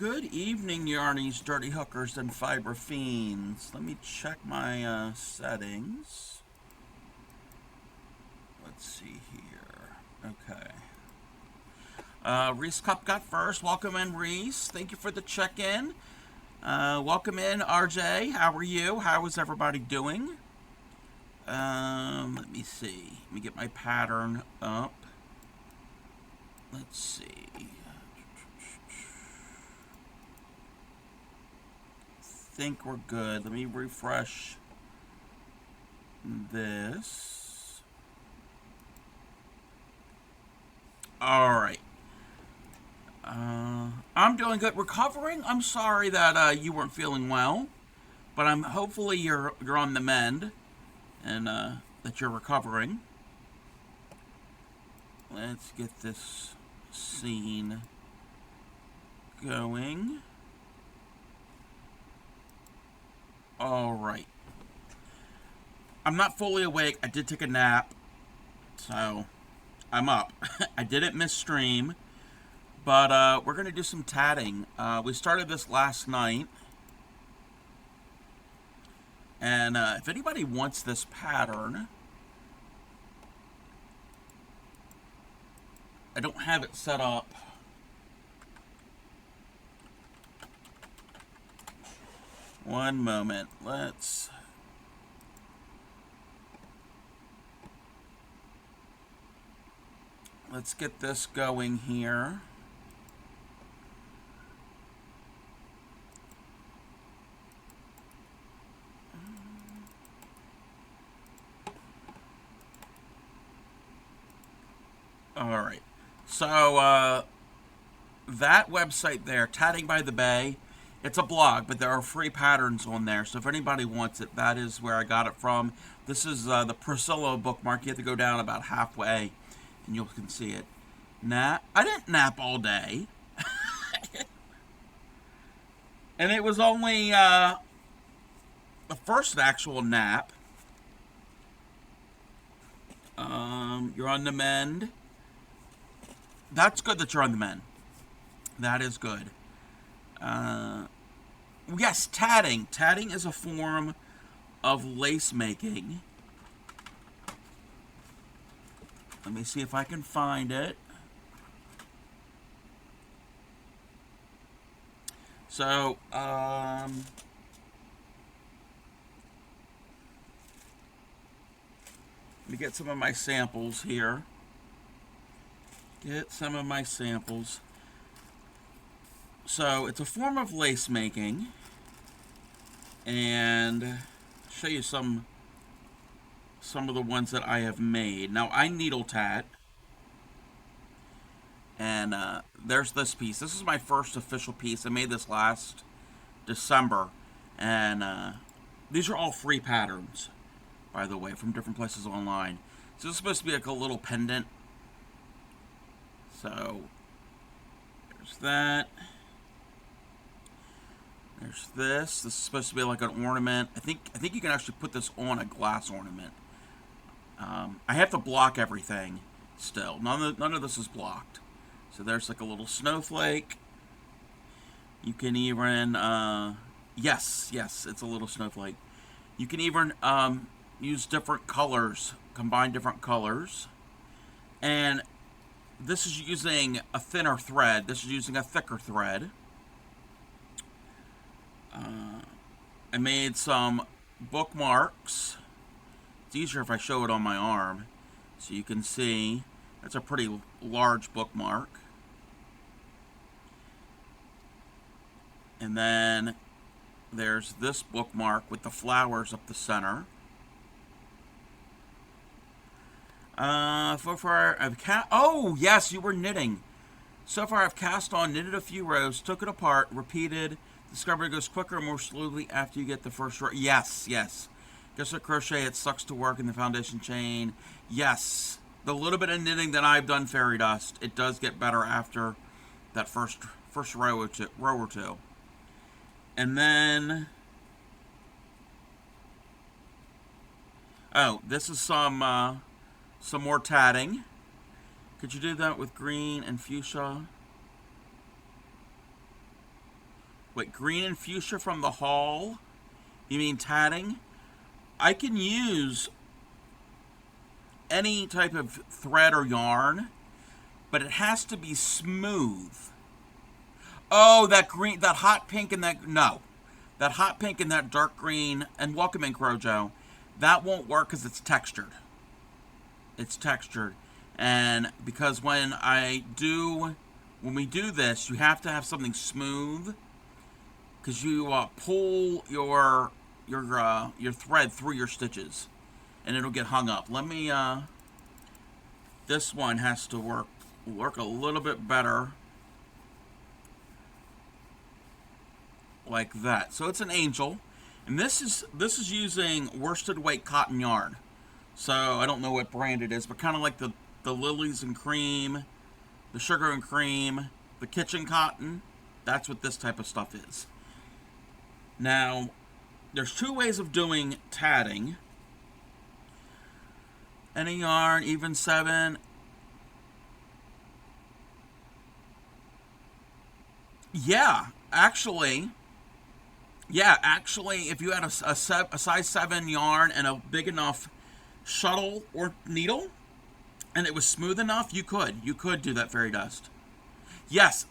Good evening, yarnies, dirty hookers, and fiber fiends. Let me check my settings. Let's see here. Okay. Reese Cup got first. Welcome in, Reese. Thank you for the check-in. Welcome in, RJ. How are you? How is everybody doing? Let me see. Let me get my pattern up. Let's see. Think we're good. Let me refresh this. All right. I'm doing good. Recovering. I'm sorry that you weren't feeling well, but hopefully you're on the mend and that you're recovering. Let's get this scene going. All right. I'm not fully awake. I did take a nap, so I'm up. I didn't miss stream, but we're going to do some tatting. We started this last night, and if anybody wants this pattern, I don't have it set up. One moment. Let's get this going here. All right. So that website there, Tatting by the Bay, it's a blog, but there are free patterns on there. So if anybody wants it, that is where I got it from. This is the Priscilla bookmark. You have to go down about halfway, and you can see it. I didn't nap all day. And it was only the first actual nap. You're on the mend. That's good that you're on the mend. That is good. Yes, tatting. Tatting is a form of lace making. Let me see if I can find it. So, let me get some of my samples here. So it's a form of lace making, and show you some of the ones that I have made. Now I needle tat, and there's this piece. This is my first official piece. I made this last December, and these are all free patterns, by the way, from different places online. So this is supposed to be like a little pendant. So there's that. There's this. This is supposed to be like an ornament. I think you can actually put this on a glass ornament. I have to block everything still. None of this is blocked. So there's like a little snowflake. You can even yes, it's a little snowflake. You can even use different colors, combine different colors, and this is using a thinner thread. This is using a thicker thread. I made some bookmarks. It's easier if I show it on my arm, so you can see. That's a pretty large bookmark. And then there's this bookmark with the flowers up the center. So far I've oh yes, you were knitting. So far I've cast on, knitted a few rows, took it apart, repeated. Discovery goes quicker and more slowly after you get the first row. Yes. Guess what, crochet, it sucks to work in the foundation chain. Yes. The little bit of knitting that I've done, fairy dust, it does get better after that first row or two. And then, oh, this is some more tatting. Could you do that with green and fuchsia? Wait, green and fuchsia from the hall? You mean tatting? I can use any type of thread or yarn, but it has to be smooth. Oh, that green, that hot pink and that, no. That hot pink and that dark green, and welcome in, Crojo. That won't work because it's textured. It's textured. And because when we do this, you have to have something smooth, because you pull your thread through your stitches, and it'll get hung up. Let me, this one has to work a little bit better. Like that. So it's an angel. And this is using worsted weight cotton yarn. So I don't know what brand it is, but kind of like the lilies and cream, the sugar and cream, the kitchen cotton. That's what this type of stuff is. Now, there's two ways of doing tatting. Any yarn, even 7. Yeah, actually, if you had a size 7 yarn and a big enough shuttle or needle, and it was smooth enough, you could do that fairy dust. Yes,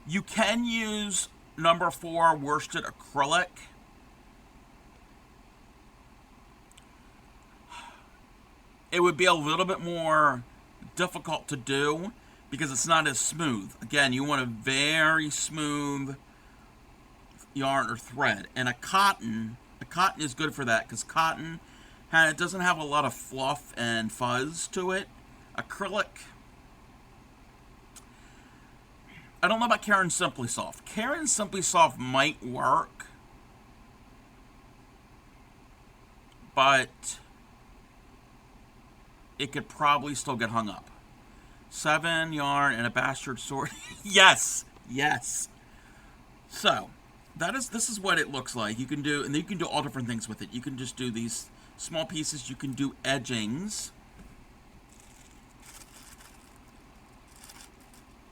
you can use number 4 worsted acrylic. It would be a little bit more difficult to do because it's not as smooth. Again, you want a very smooth yarn or thread, and a cotton is good for that because cotton it doesn't have a lot of fluff and fuzz to it. Acrylic, I don't know about Karen Simply Soft. Karen Simply Soft might work, but it could probably still get hung up. 7 yarn and a bastard sword. Yes. So this is what it looks like. You can do, and you can do all different things with it. You can just do these small pieces. You can do edgings.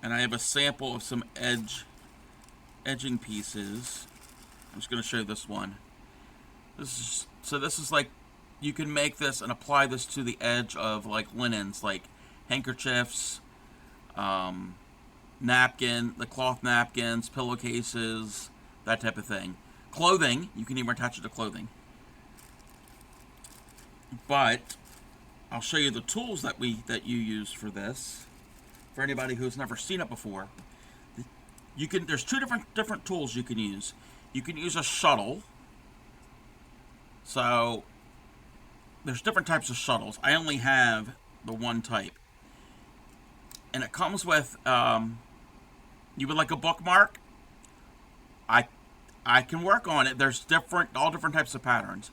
And I have a sample of some edging pieces. I'm just going to show you this one. This is like, you can make this and apply this to the edge of like linens, like handkerchiefs, the cloth napkins, pillowcases, that type of thing. Clothing, you can even attach it to clothing. But I'll show you the tools that you use for this. For anybody who's never seen it before, there's two different tools you can use. You can use a shuttle. So there's different types of shuttles. I only have the one type, and it comes with you would like a bookmark. I can work on it. There's all different types of patterns.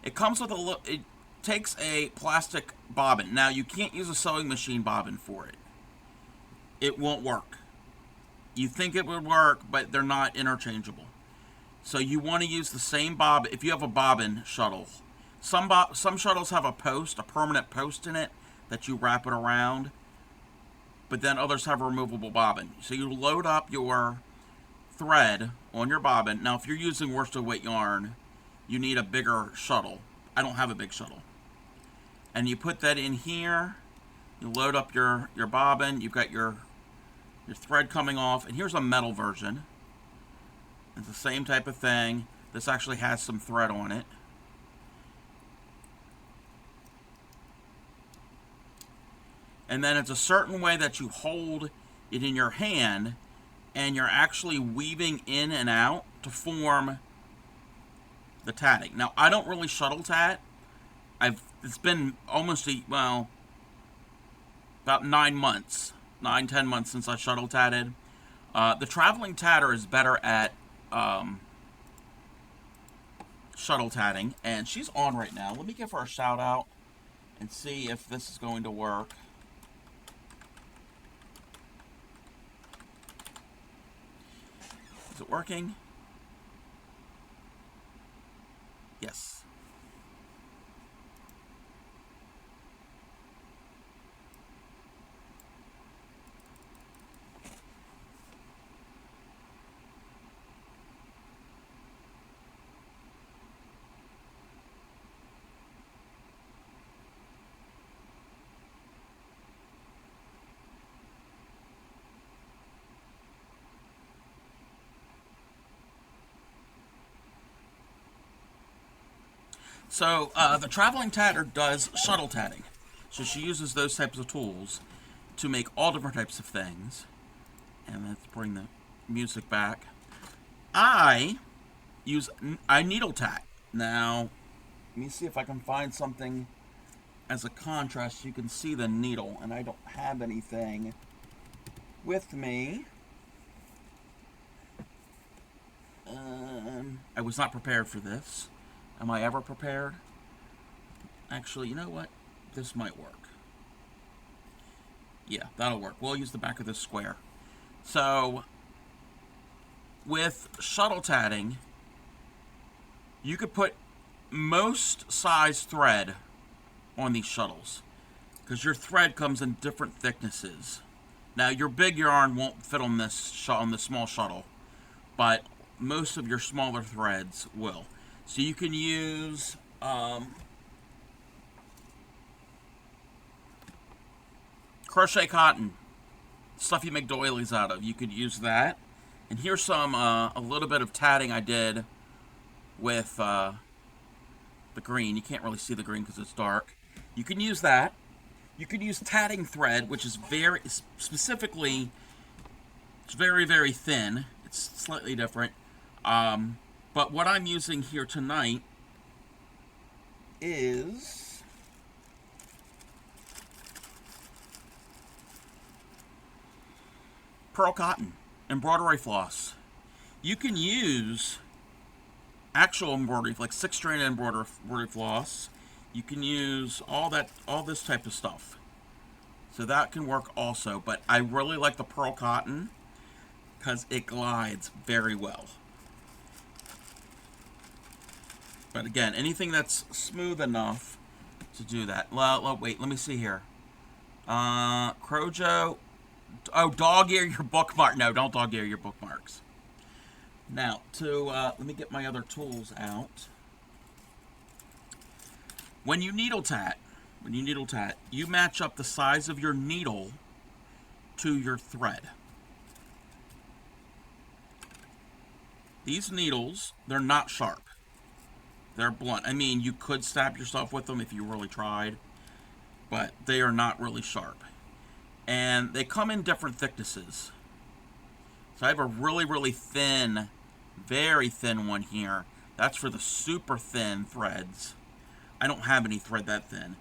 It comes with it takes a plastic bobbin. Now you can't use a sewing machine bobbin for it. It won't work. You think it would work, but they're not interchangeable. So you want to use the same bobbin. If you have a bobbin shuttle, some shuttles have a permanent post in it that you wrap it around, but then others have a removable bobbin. So you load up your thread on your bobbin. Now, if you're using worsted weight yarn, you need a bigger shuttle. I don't have a big shuttle. And you put that in here. You load up your bobbin. You've got your thread coming off. And here's a metal version. It's the same type of thing. This actually has some thread on it. And then it's a certain way that you hold it in your hand, and you're actually weaving in and out to form the tatting. Now, I don't really shuttle tat. It's been almost about 9 months, 10 months since I shuttle tatted. The traveling tatter is better at shuttle tatting, and she's on right now. Let me give her a shout out and see if this is going to work. Is it working? Yes. So the traveling tatter does shuttle tatting. So she uses those types of tools to make all different types of things. And let's bring the music back. I needle tat. Now, let me see if I can find something as a contrast. You can see the needle, and I don't have anything with me. I was not prepared for this. Am I ever prepared? Actually, you know what? This might work. Yeah, that'll work. We'll use the back of this square. So, with shuttle tatting, you could put most size thread on these shuttles because your thread comes in different thicknesses. Now, your big yarn won't fit on this small shuttle, but most of your smaller threads will. So you can use crochet cotton, stuff you make doilies out of. You could use that. And here's some a little bit of tatting I did with the green. You can't really see the green because it's dark. You can use that. You can use tatting thread, which is very specifically, it's very, very thin. It's slightly different. But what I'm using here tonight is pearl cotton embroidery floss. You can use actual embroidery, like 6-strand embroidery floss. You can use all this type of stuff. So that can work also. But I really like the pearl cotton because it glides very well. But again, anything that's smooth enough to do that. Well, wait, let me see here. Crojo. Oh, dog ear your bookmark. No, don't dog ear your bookmarks. Now, let me get my other tools out. When you needle tat, you match up the size of your needle to your thread. These needles, they're not sharp. They're blunt. I mean, you could stab yourself with them if you really tried, but they are not really sharp. And they come in different thicknesses. So I have a really, really thin, very thin one here. That's for the super thin threads. I don't have any thread that thin.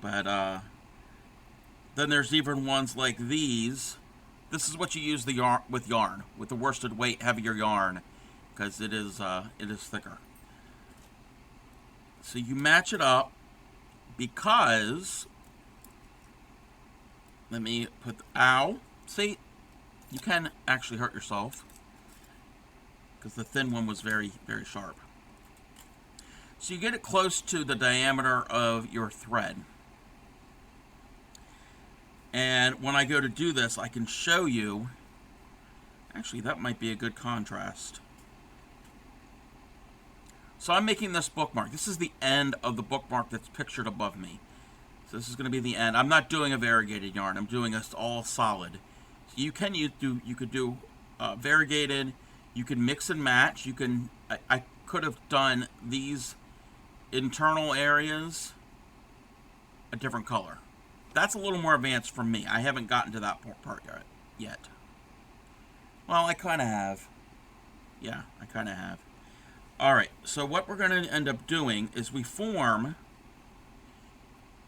But then there's even ones like these. This is what you use with the worsted weight, heavier yarn, because it is thicker. So you match it up because, let me put, ow, see, you can actually hurt yourself because the thin one was very, very sharp. So you get it close to the diameter of your thread. And when I go to do this, I can show you, actually that might be a good contrast. So I'm making this bookmark. This is the end of the bookmark that's pictured above me. So this is going to be the end. I'm not doing a variegated yarn. I'm doing this all solid. So you could do variegated. You can mix and match. You can. I could have done these internal areas a different color. That's a little more advanced for me. I haven't gotten to that part yet. Well, I kind of have. Yeah, I kind of have. Alright, so what we're going to end up doing is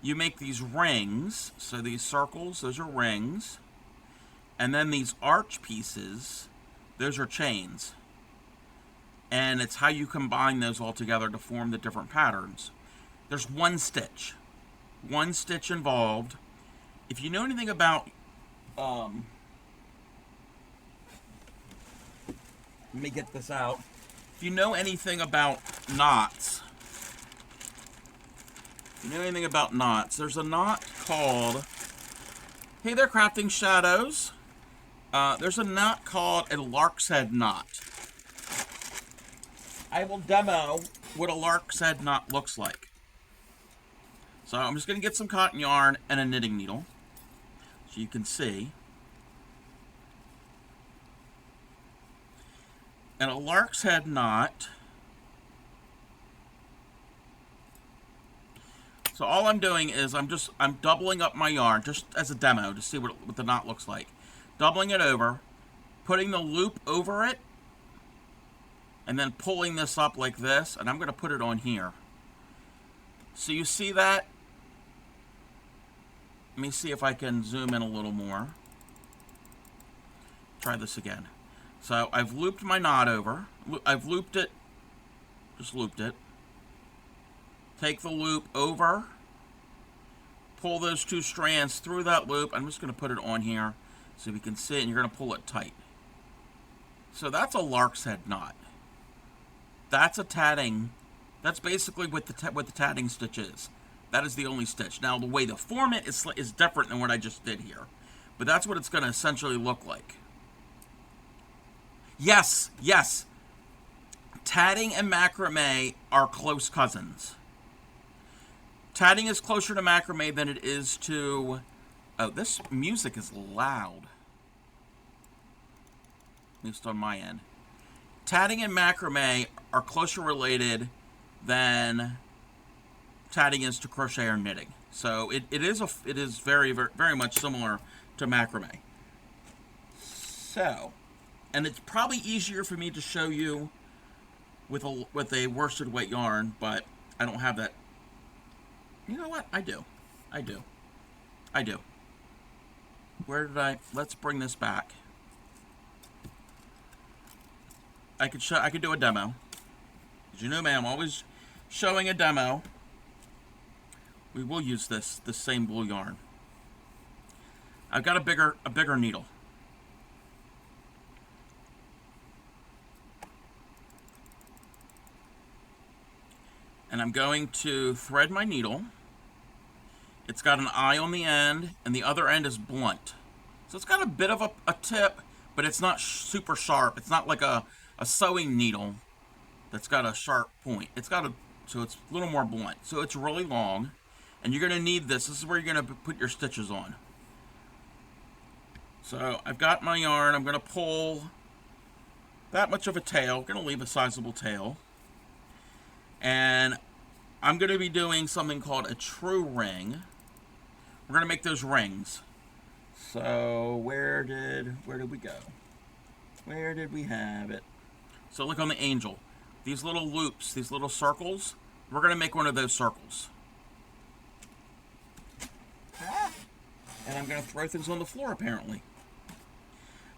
you make these rings, so these circles, those are rings, and then these arch pieces, those are chains. And it's how you combine those all together to form the different patterns. There's one stitch involved. If you know anything about, let me get this out. If you know anything about knots, there's a knot called, hey there, Crafting Shadows. There's a knot called a lark's head knot. I will demo what a lark's head knot looks like. So I'm just going to get some cotton yarn and a knitting needle so you can see. And a lark's head knot So all I'm doing is I'm doubling up my yarn just as a demo to see what the knot looks like. Doubling it over, putting the loop over it, and then pulling this up like this, and I'm going to put it on here. So you see that? Let me see if I can zoom in a little more. Try this again. So I've looped my knot over. I've looped it. Just looped it. Take the loop over. Pull those two strands through that loop. I'm just going to put it on here so we can see it, and you're going to pull it tight. So that's a lark's head knot. That's a tatting. That's basically what the tatting stitch is. That is the only stitch. Now, the way to form it is different than what I just did here. But that's what it's going to essentially look like. Yes, yes. Tatting and macrame are close cousins. Tatting is closer to macrame than it is to... Oh, this music is loud. At least on my end. Tatting and macrame are closer related than tatting is to crochet or knitting. So it is very, very, very much similar to macrame. So, and it's probably easier for me to show you with a worsted weight yarn, but I don't have that. You know what? I do. Where did I? Let's bring this back. I could do a demo. As you know, man, I'm always showing a demo. We will use this same blue yarn. I've got a bigger needle. And I'm going to thread my needle. It's got an eye on the end, and the other end is blunt. So it's got a bit of a tip, but it's not super sharp. It's not like a sewing needle that's got a sharp point. So it's a little more blunt. So it's really long, and you're going to need this. This is where you're going to put your stitches on. So I've got my yarn. I'm going to pull that much of a tail. I'm going to leave a sizable tail. And I'm going to be doing something called a true ring. We're going to make those rings. So where did we go? Where did we have it? So look on the angel. These little loops, these little circles, we're going to make one of those circles. And I'm going to throw things on the floor, apparently.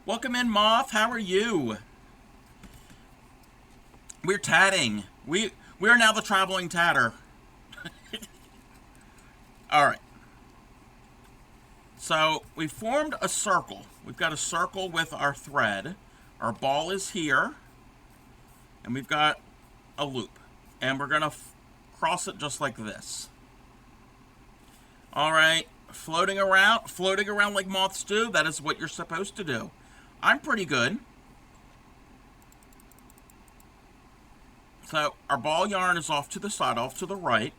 Welcome in, Moth. How are you? We're tatting. We are now the traveling tatter. All right. So we formed a circle. We've got a circle with our thread. Our ball is here. And we've got a loop. And we're going to cross it just like this. All right. Floating around like moths do. That is what you're supposed to do. I'm pretty good. So our ball yarn is off to the side, off to the right.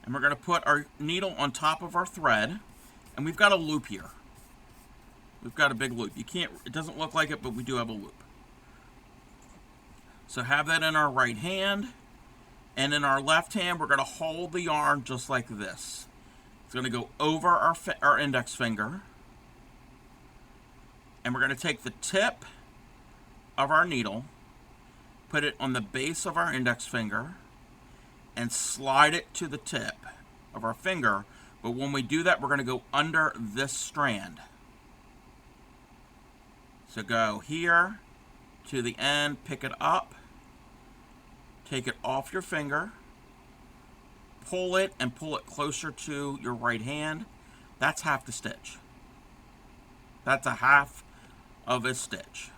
And we're going to put our needle on top of our thread. And we've got a loop here. We've got a big loop. It doesn't look like it, but we do have a loop. So have that in our right hand. And in our left hand, we're going to hold the yarn just like this. It's going to go over our index finger. And we're going to take the tip of our needle, put it on the base of our index finger, and slide it to the tip of our finger. But when we do that, we're going to go under this strand. So go here to the end, pick it up, take it off your finger, pull it and pull it closer to your right hand. That's half the stitch. That's a half of a stitch.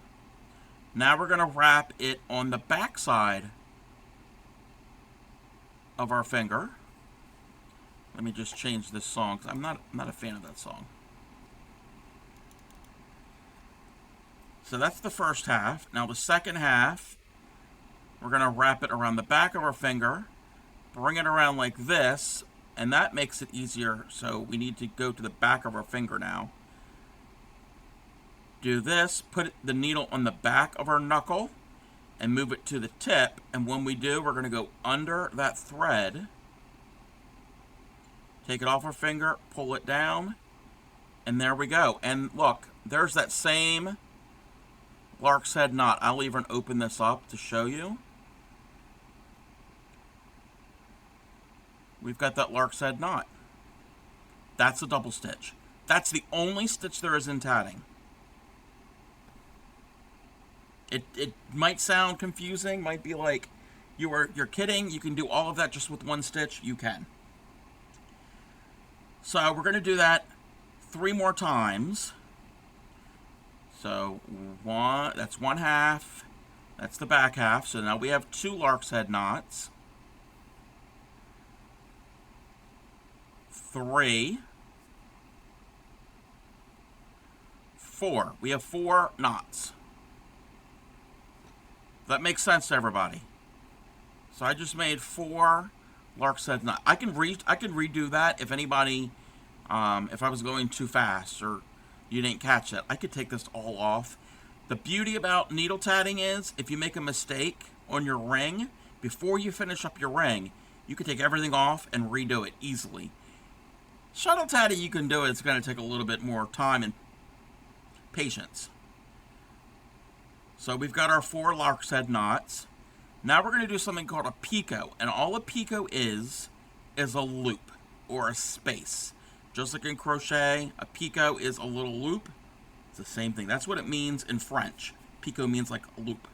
Now we're going to wrap it on the back side of our finger. Let me just change this song because I'm not a fan of that song. So that's the first half. Now the second half, we're going to wrap it around the back of our finger, bring it around like this, and that makes it easier. So we need to go to the back of our finger now. Do this, put the needle on the back of our knuckle, and move it to the tip. And when we do, we're going to go under that thread Take it off our finger, pull it down, and there we go. And look, there's that same lark's head knot. I'll even open this up to show you. We've got that lark's head knot. That's a double stitch. That's the only stitch there is in tatting. It might sound confusing, might be like you're kidding. You can do all of that just with one stitch. You can. So we're going to do that 3 more times. So that's 1/2. That's the back half. So now we have 2 lark's head knots. 3, 4. We have 4 knots. That makes sense to everybody. So I just made 4 lark's head knots. I can redo that if anybody, if I was going too fast or you didn't catch it. I could take this all off. The beauty about needle tatting is if you make a mistake on your ring, before you finish up your ring, you can take everything off and redo it easily. Shuttle tatting, you can do it. It's going to take a little bit more time and patience. So we've got our 4 lark's head knots. Now we're going to do something called a picot. And all a picot is a loop or a space. Just like in crochet, a picot is a little loop. It's the same thing. That's what it means in French. Picot means like a loop.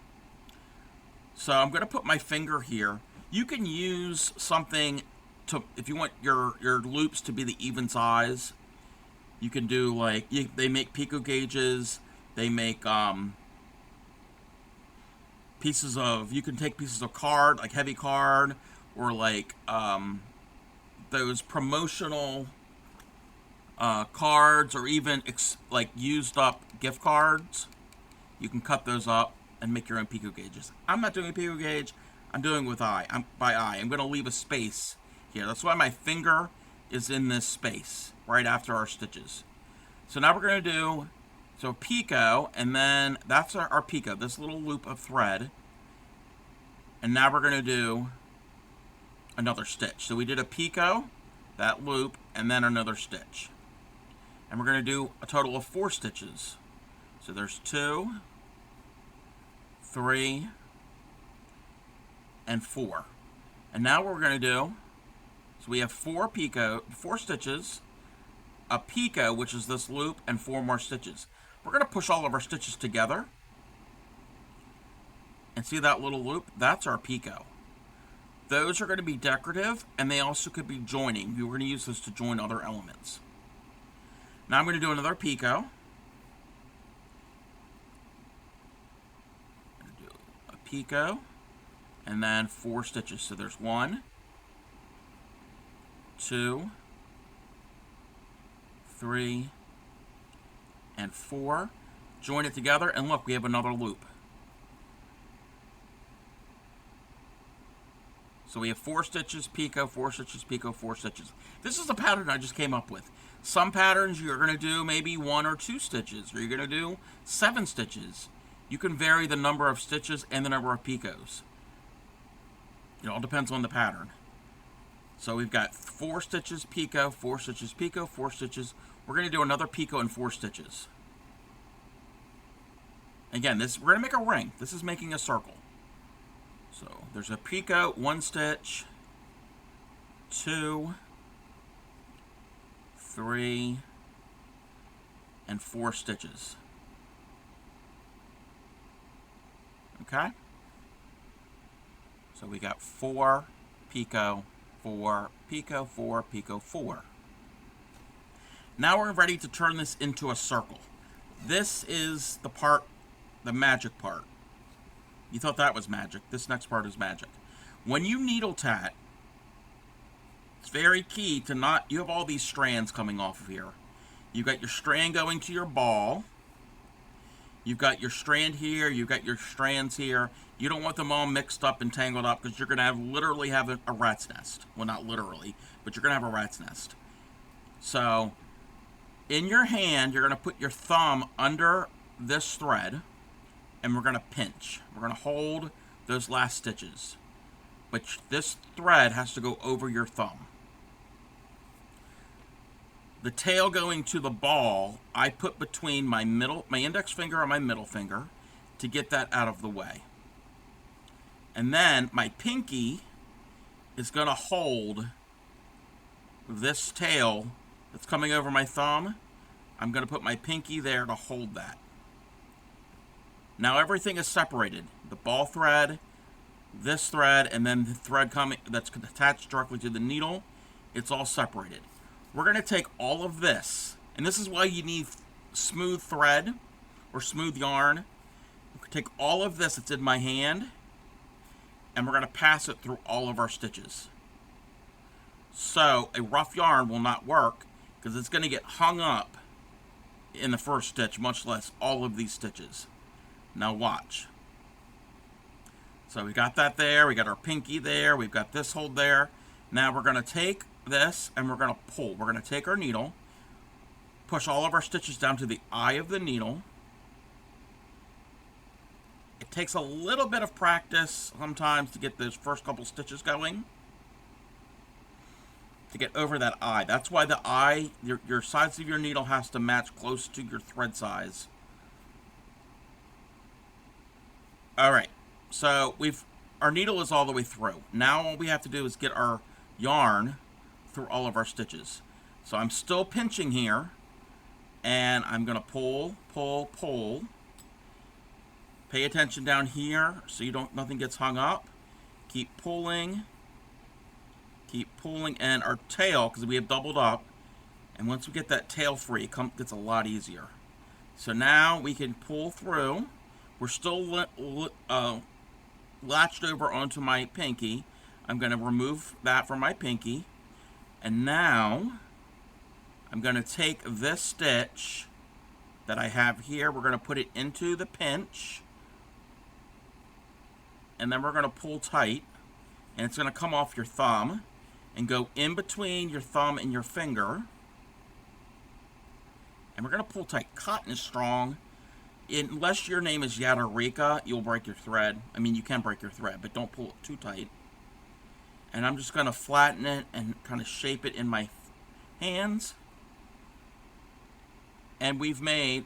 So I'm going to put my finger here. You can use something to, if you want your loops to be the even size, you can do like, they make picot gauges. They make pieces of, you can take pieces of card, like heavy card, or like those promotional cards, or even like used up gift cards. You can cut those up and make your own picot gauges. I'm not doing a picot gauge. I'm doing with eye. By eye. I'm going to leave a space here. That's why my finger is in this space right after our stitches. So now we're going to do picot, and then that's our picot, this little loop of thread. And now we're going to do another stitch. So we did a picot, that loop, and then another stitch. And we're going to do a total of 4 stitches. So there's 2, 3, and 4. And now what we're going to do, so we have 4 stitches, a picot, which is this loop, and 4 more stitches. We're going to push all of our stitches together. And see that little loop? That's our picot. Those are going to be decorative, and they also could be joining. We're going to use this to join other elements. Now I'm going to do another picot. I'm going to do a picot, and then 4 stitches. So there's 1, 2, 3, and 4. Join it together, and look, we have another loop. So we have 4 stitches, picot, 4 stitches, picot, 4 stitches. This is a pattern I just came up with. Some patterns you're going to do maybe 1 or 2 stitches, or you're going to do 7 stitches. You can vary the number of stitches and the number of picots. It all depends on the pattern. So we've got 4 stitches, picot, 4 stitches, picot, 4 stitches. We're going to do another picot and 4 stitches. Again, we're going to make a ring. This is making a circle. So there's a picot, 1 stitch, 2, 3, and 4 stitches. Okay? So we got 4 picot, 4 picot, 4 picot, 4. Now we're ready to turn this into a circle. This is the part, the magic part. You thought that was magic. This next part is magic. When you needle tat, it's very key to not, you have all these strands coming off of here. You've got your strand going to your ball. You've got your strand here. You've got your strands here. You don't want them all mixed up and tangled up, because you're going to literally have a rat's nest. Well, not literally, but you're going to have a rat's nest. So in your hand, you're going to put your thumb under this thread, and we're going to pinch. We're going to hold those last stitches. But this thread has to go over your thumb. The tail going to the ball, I put between my index finger and my middle finger to get that out of the way. And then my pinky is going to hold this tail that's coming over my thumb. I'm going to put my pinky there to hold that. Now everything is separated. The ball thread, this thread, and then the thread coming that's attached directly to the needle. It's all separated. We're going to take all of this, and this is why you need smooth thread or smooth yarn. We're going to take all of this that's in my hand, and we're going to pass it through all of our stitches. So a rough yarn will not work because it's going to get hung up in the first stitch, much less all of these stitches. Now watch. So we got that there, we got our pinky there, we've got this hold there. Now we're going to take this and we're going to pull. We're going to take our needle, push all of our stitches down to the eye of the needle. It takes a little bit of practice sometimes to get those first couple stitches going, to get over that eye. That's why the eye, your size of your needle has to match close to your thread size. All right, so our needle is all the way through. Now all we have to do is get our yarn through all of our stitches. So I'm still pinching here, and I'm going to pull, pull, pull. Pay attention down here so nothing gets hung up. Keep pulling, and our tail, because we have doubled up, and once we get that tail free, it gets a lot easier. So now we can pull through. We're still latched over onto my pinky. I'm going to remove that from my pinky. And now I'm going to take this stitch that I have here. We're going to put it into the pinch. And then we're going to pull tight. And it's going to come off your thumb and go in between your thumb and your finger. And we're going to pull tight. Cotton is strong. Unless your name is Yadarika, you'll break your thread. I mean, you can break your thread, but don't pull it too tight. And I'm just going to flatten it and kind of shape it in my hands. And we've made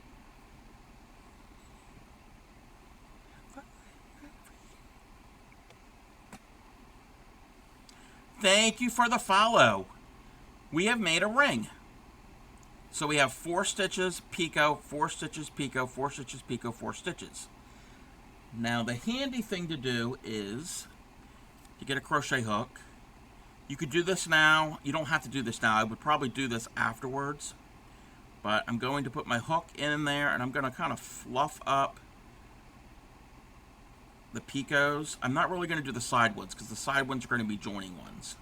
Thank you for the follow. We have made a ring. So we have 4 stitches, picot, 4 stitches, picot, 4 stitches, picot, 4 stitches. Now the handy thing to do is to get a crochet hook. You could do this now. You don't have to do this now. I would probably do this afterwards. But I'm going to put my hook in there and I'm going to kind of fluff up the picots. I'm not really going to do the side ones because the side ones are going to be joining ones.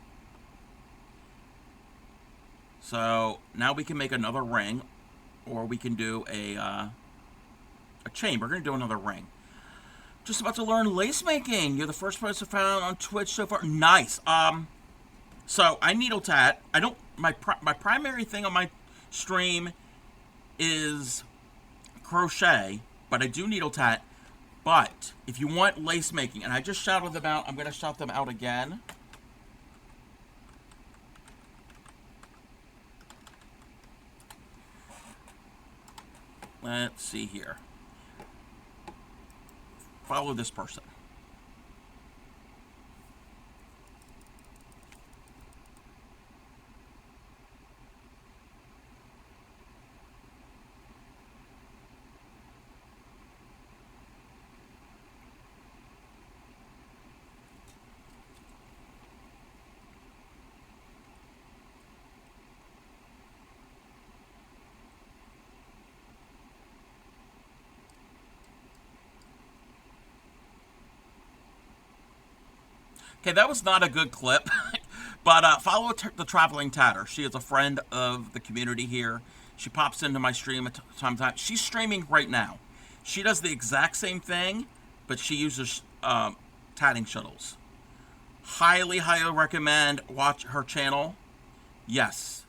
So now we can make another ring, or we can do a chain. We're going to do another ring. Just about to learn lace making. You're the first person found on Twitch so far. Nice. So I needle tat. I don't. My primary thing on my stream is crochet, but I do needle tat. But if you want lace making, and I just shouted them out, I'm going to shout them out again. Let's see here. Follow this person. Okay, that was not a good clip, but follow the Traveling Tatter. She is a friend of the community here. She pops into my stream at time to time. She's streaming right now. She does the exact same thing, but she uses tatting shuttles. Highly, highly recommend watch her channel. Yes.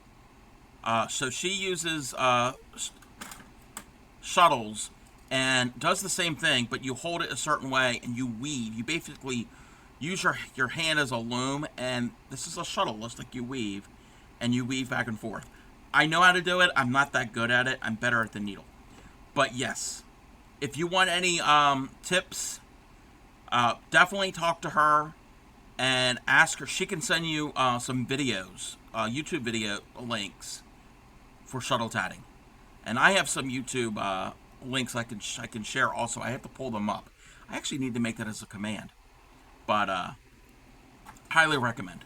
So she uses shuttles and does the same thing, but you hold it a certain way and you weave. You basically use your hand as a loom, and this is a shuttle, just like you weave, and you weave back and forth. I know how to do it. I'm not that good at it. I'm better at the needle. But yes, if you want any tips, definitely talk to her and ask her. She can send you some videos, YouTube video links for shuttle tatting. And I have some YouTube links I can share also. I have to pull them up. I actually need to make that as a command. But highly recommend.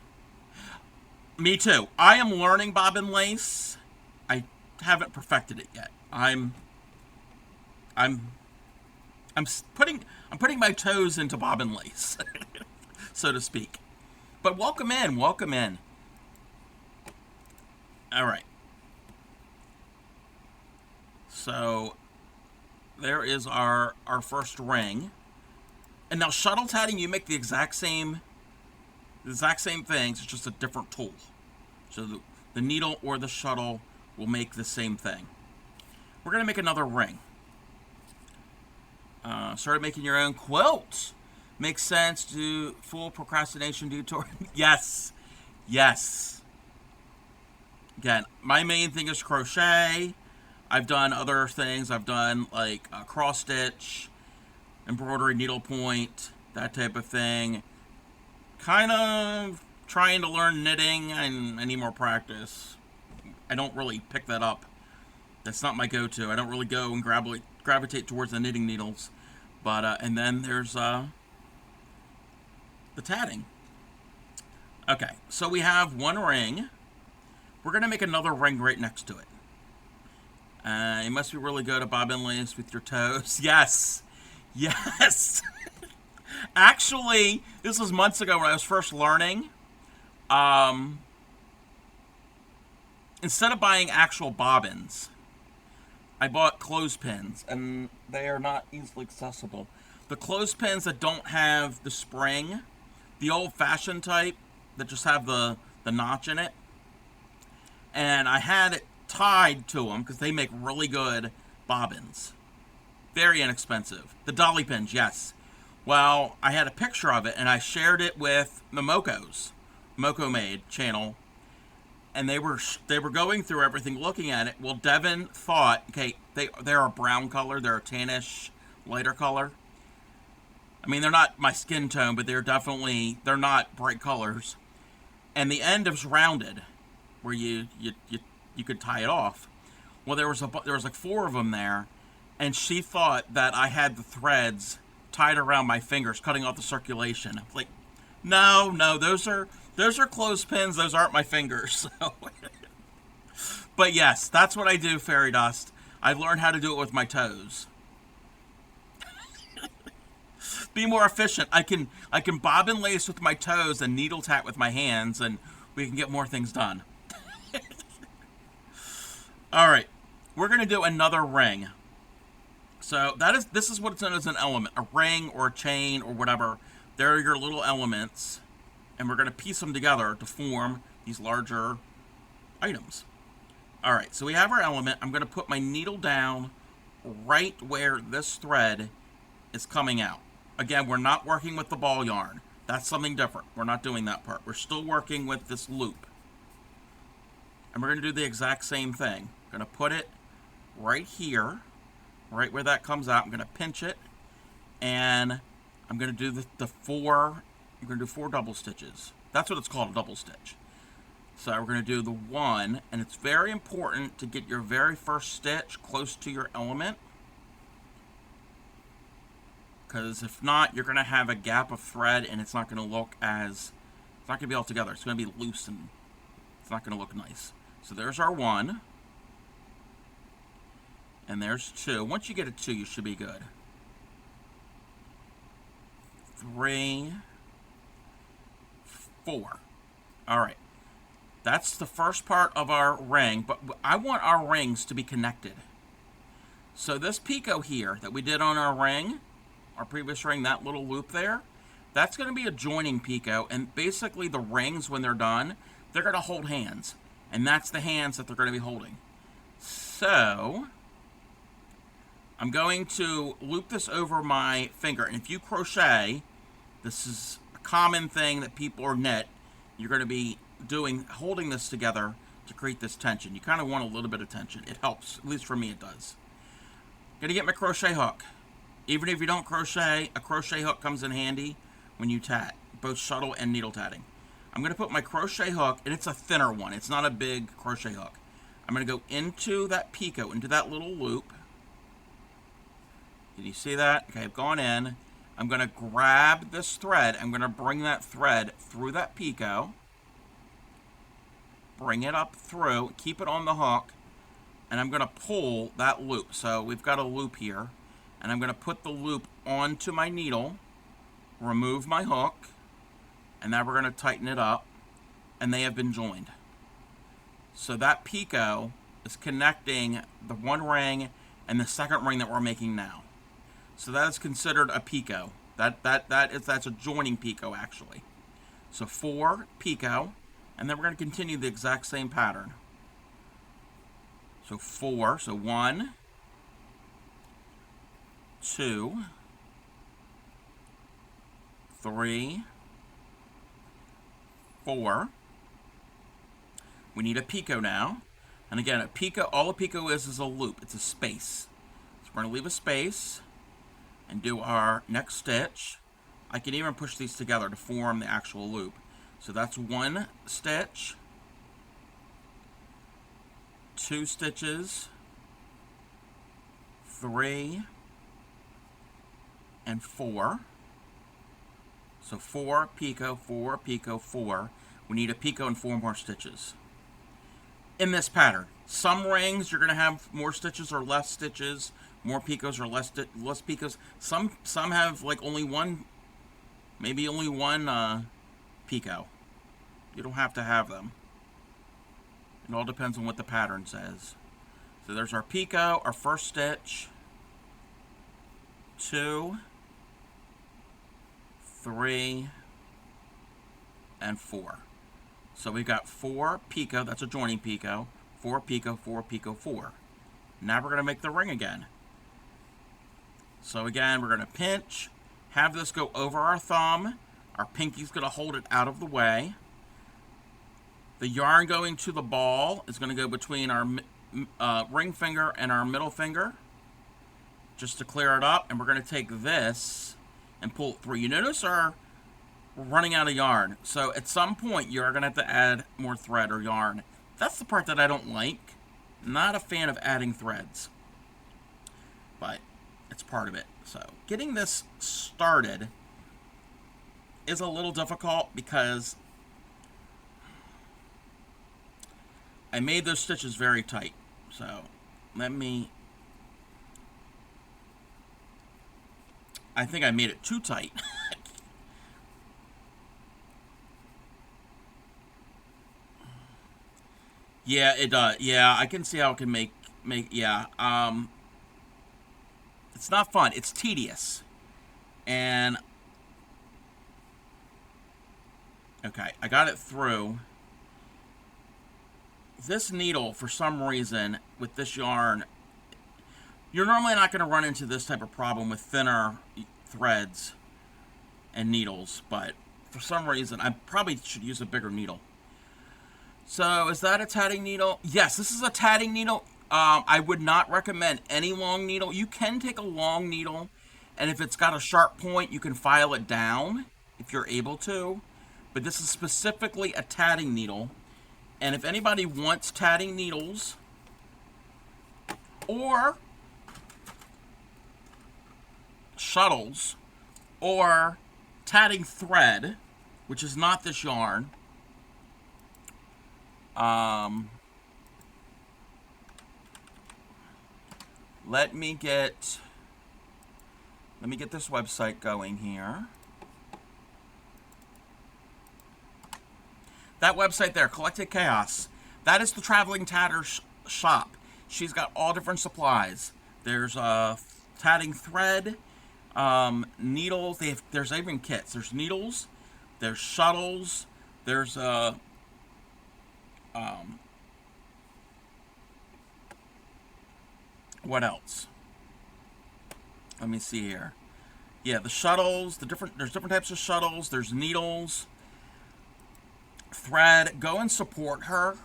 Me too. I am learning bobbin lace. I haven't perfected it yet. I'm putting my toes into bobbin lace, so to speak. But welcome in, welcome in. All right. So there is our first ring. And now shuttle tatting, you make the exact same things. It's just a different tool. So the needle or the shuttle will make the same thing. We're gonna make another ring. Started making your own quilt. Makes sense to full procrastination detour. Yes, yes. Again, my main thing is crochet. I've done other things. I've done like cross stitch, embroidery, needlepoint, that type of thing. Kind of trying to learn knitting, and I need more practice. I don't really pick that up. That's not my go-to. I don't really go and gravitate towards the knitting needles. But, and then there's the tatting. Okay, so we have one ring. We're going to make another ring right next to it. You must be really good at bobbin lace with your toes. Yes. Yes. Actually, this was months ago when I was first learning. Instead of buying actual bobbins, I bought clothespins, and they are not easily accessible. The clothespins that don't have the spring, the old-fashioned type that just have the notch in it, and I had it tied to them because they make really good bobbins. Very inexpensive. The dolly pins, yes. Well, I had a picture of it, and I shared it with the Moko Made channel, and they were going through everything, looking at it. Well, Devin thought, okay, they're a brown color, they're a tannish, lighter color. I mean, they're not my skin tone, but they're not bright colors. And the end is rounded, where you could tie it off. Well, there was like 4 of them there, and she thought that I had the threads tied around my fingers, cutting off the circulation. Like, no, those are clothespins. Those aren't my fingers. So. But yes, that's what I do, Fairy Dust. I've learned how to do it with my toes. Be more efficient. I can bobbin lace with my toes and needle tat with my hands, and we can get more things done. All right, we're gonna do another ring. So this is what's known as an element, a ring or a chain or whatever. They're your little elements, and we're gonna piece them together to form these larger items. All right, so we have our element. I'm gonna put my needle down right where this thread is coming out. Again, we're not working with the ball yarn. That's something different. We're not doing that part. We're still working with this loop. And we're going to do the exact same thing. I'm going to put it right here, right where that comes out. I'm going to pinch it, and I'm going to do I'm going to do 4 double stitches. That's what it's called, a double stitch. So we're going to do the 1, and it's very important to get your very first stitch close to your element, because if not, you're going to have a gap of thread, and it's not going to be all together. It's going to be loose, and it's not going to look nice. So there's our 1, and there's 2. Once you get a 2, you should be good. 3, 4. All right. That's the first part of our ring, but I want our rings to be connected. So this picot here that we did on our ring, our previous ring, that little loop there, that's going to be a joining picot, and basically the rings, when they're done, they're going to hold hands, and that's the hands that they're going to be holding. So I'm going to loop this over my finger, and if you crochet, this is a common thing that people, or knit, you're going to be holding this together to create this tension. You kind of want a little bit of tension. It helps. At least for me, it does. Gonna get my crochet hook. Even if you don't crochet, a crochet hook comes in handy when you tat, both shuttle and needle tatting. I'm gonna put my crochet hook, and it's a thinner one. It's not a big crochet hook. I'm gonna go into that picot, into that little loop. Can you see that? Okay, I've gone in. I'm gonna grab this thread. I'm gonna bring that thread through that picot. Bring it up through, keep it on the hook, and I'm gonna pull that loop. So we've got a loop here, and I'm gonna put the loop onto my needle, remove my hook, and now we're gonna tighten it up, and they have been joined. So that picot is connecting the one ring and the second ring that we're making now. So that is considered a picot. That's a joining picot actually. So 4 picot, and then we're going to continue the exact same pattern. So 4, so 1, 2, 3, 4. We need a picot now. And again, a picot, all a picot is a loop. It's a space. So we're going to leave a space and do our next stitch. I can even push these together to form the actual loop. So that's 1 stitch, 2 stitches, 3, and 4. So 4 picot, 4 picot, 4. We need a picot and 4 more stitches. In this pattern, some rings you're going to have more stitches or less stitches, more picots or less picots. Some have like only one, maybe only one picot. You don't have to have them. It all depends on what the pattern says. So there's our picot, our first stitch, 2, 3, and 4. So we've got 4 picot, that's a joining picot, 4 picot, 4 picot, 4. Now we're going to make the ring again. So again, we're going to pinch, have this go over our thumb. Our pinky's going to hold it out of the way. The yarn going to the ball is going to go between our ring finger and our middle finger, just to clear it up. And we're going to take this and pull it through. You notice we're running out of yarn. So at some point, you're going to have to add more thread or yarn. That's the part that I don't like. Not a fan of adding threads, but it's part of it. So getting this started is a little difficult because I made those stitches very tight. So I think I made it too tight. Yeah, it does. Yeah, I can see how it can make yeah. It's not fun. It's tedious. And okay, I got it through. This needle, for some reason, with this yarn, you're normally not going to run into this type of problem with thinner threads and needles, but for some reason, I probably should use a bigger needle. So, is that a tatting needle? Yes, this is a tatting needle. I would not recommend any long needle. You can take a long needle, and if it's got a sharp point, you can file it down if you're able to. But this is specifically a tatting needle. And if anybody wants tatting needles or shuttles or tatting thread, which is not this yarn, let me get this website going here. That website there, Collected Chaos, that is the Traveling Tatter shop. She's got all different supplies. There's tatting thread, needles. There's even kits. There's needles. There's shuttles. There's what else? Let me see here. Yeah, the shuttles. There's different types of shuttles. There's needles. Thread. Go and support her.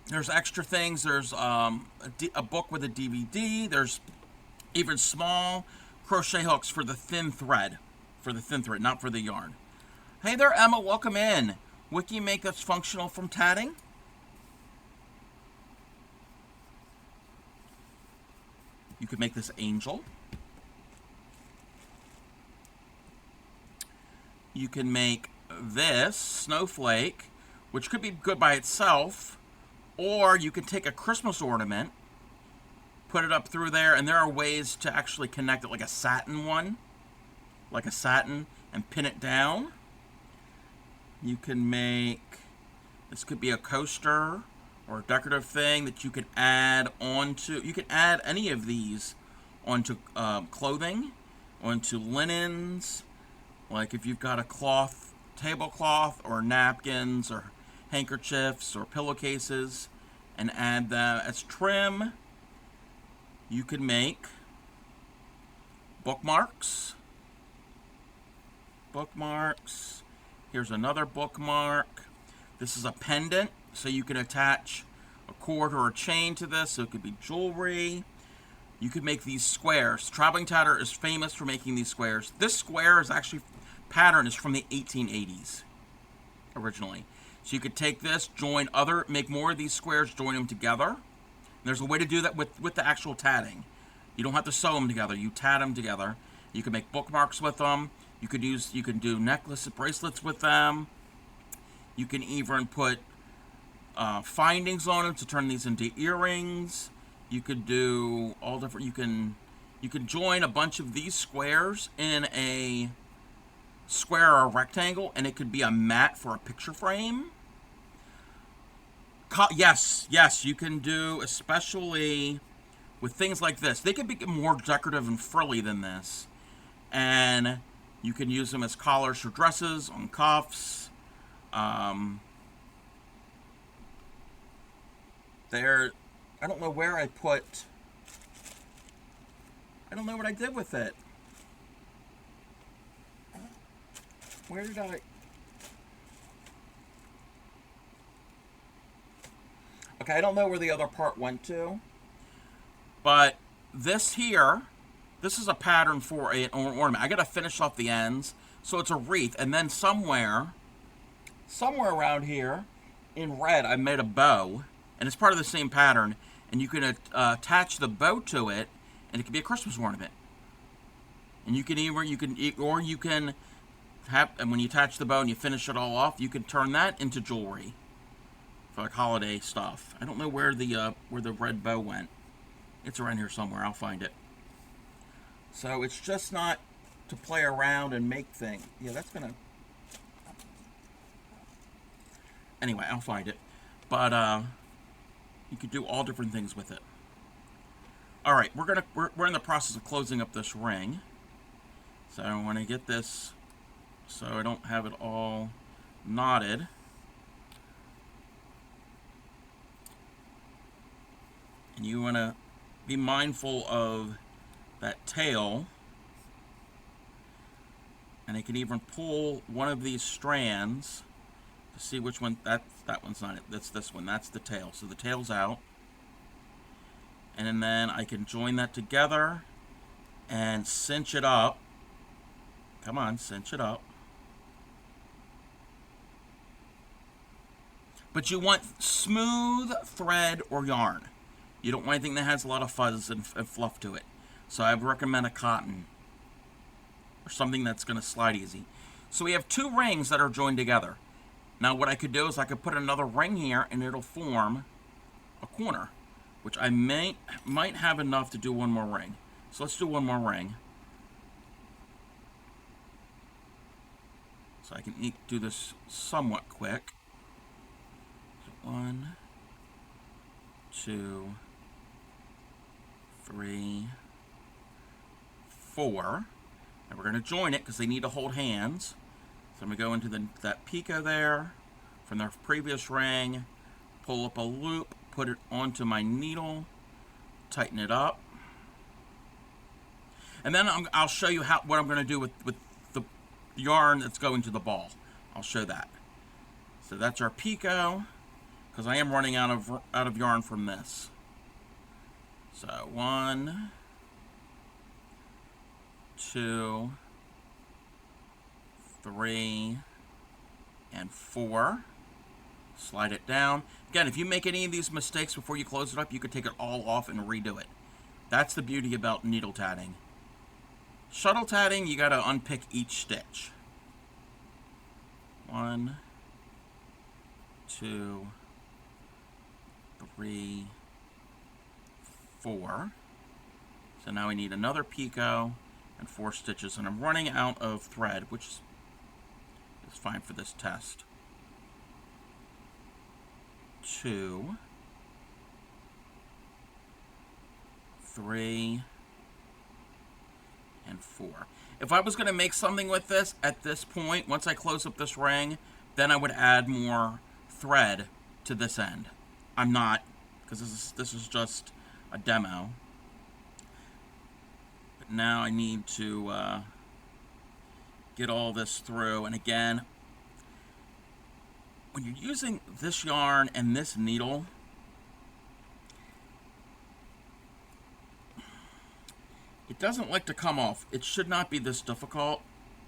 There's extra things. There's a book with a DVD. There's even small crochet hooks for the thin thread. For the thin thread, not for the yarn. Hey there, Emma. Welcome in. Wiki make that's functional from tatting. You could make this angel. You can make this snowflake, which could be good by itself, or you can take a Christmas ornament, put it up through there, and there are ways to actually connect it, like a satin one, like a satin, and pin it down. You can make, this could be a coaster or a decorative thing that you can add onto, you can add any of these onto clothing, onto linens, like if you've got a cloth, tablecloth, or napkins, or handkerchiefs, or pillowcases, and add that as trim. You can make bookmarks. Bookmarks. Here's another bookmark. This is a pendant, so you can attach a cord or a chain to this, so it could be jewelry. You could make these squares. Traveling Tatter is famous for making these squares. This square is actually, pattern is from the 1880s, originally. So you could take this, join other, make more of these squares, join them together. And there's a way to do that with the actual tatting. You don't have to sew them together, you tat them together. You can make bookmarks with them. You can do necklaces, bracelets with them. You can even put findings on them to turn these into earrings. You could do all different, you can join a bunch of these squares in a square or a rectangle, and it could be a mat for a picture frame. Yes, you can do, especially with things like this. They could be more decorative and frilly than this. And you can use them as collars for dresses, on cuffs. I don't know where I put, I don't know what I did with it. Where did I? Okay, I don't know where the other part went to. But this here, this is a pattern for an ornament. I gotta finish off the ends, so it's a wreath. And then somewhere around here, in red, I made a bow, and it's part of the same pattern. And you can attach the bow to it, and it can be a Christmas ornament. And you can have, and when you attach the bow and you finish it all off, you can turn that into jewelry for like holiday stuff. I don't know where the red bow went. It's around here somewhere. I'll find it. So it's just not to play around and make things. Yeah, that's gonna. Anyway, I'll find it. But you could do all different things with it. All right, we're in the process of closing up this ring. So I want to get this so I don't have it all knotted. And you want to be mindful of that tail. And I can even pull one of these strands to see which one. That one's not it. That's this one. That's the tail. So the tail's out. And then I can join that together and cinch it up. Come on, cinch it up. But you want smooth thread or yarn. You don't want anything that has a lot of fuzz and fluff to it. So I would recommend a cotton or something that's going to slide easy. So we have two rings that are joined together. Now what I could do is I could put another ring here and it'll form a corner, which I might have enough to do one more ring. So let's do one more ring. So I can do this somewhat quick. So 1, 2, 3, 4. And we're going to join it because they need to hold hands. So I'm going to go into that picot there from the previous ring, pull up a loop, put it onto my needle, tighten it up. And then I'll show you what I'm going to do with the yarn that's going to the ball. I'll show that. So that's our picot. because I am running out of yarn from this. So 1, 2, 3, and 4. Slide it down. Again, if you make any of these mistakes before you close it up, you could take it all off and redo it. That's the beauty about needle tatting. Shuttle tatting, you got to unpick each stitch. 1, 2, 3, 4. So now we need another picot and 4 stitches, and I'm running out of thread, which is fine for this test. 2, 3, and 4. If I was going to make something with this at this point, once I close up this ring, then I would add more thread to this end. I'm not, because this is just a demo. But now I need to get all this through. And again, when you're using this yarn and this needle, it doesn't like to come off. It should not be this difficult,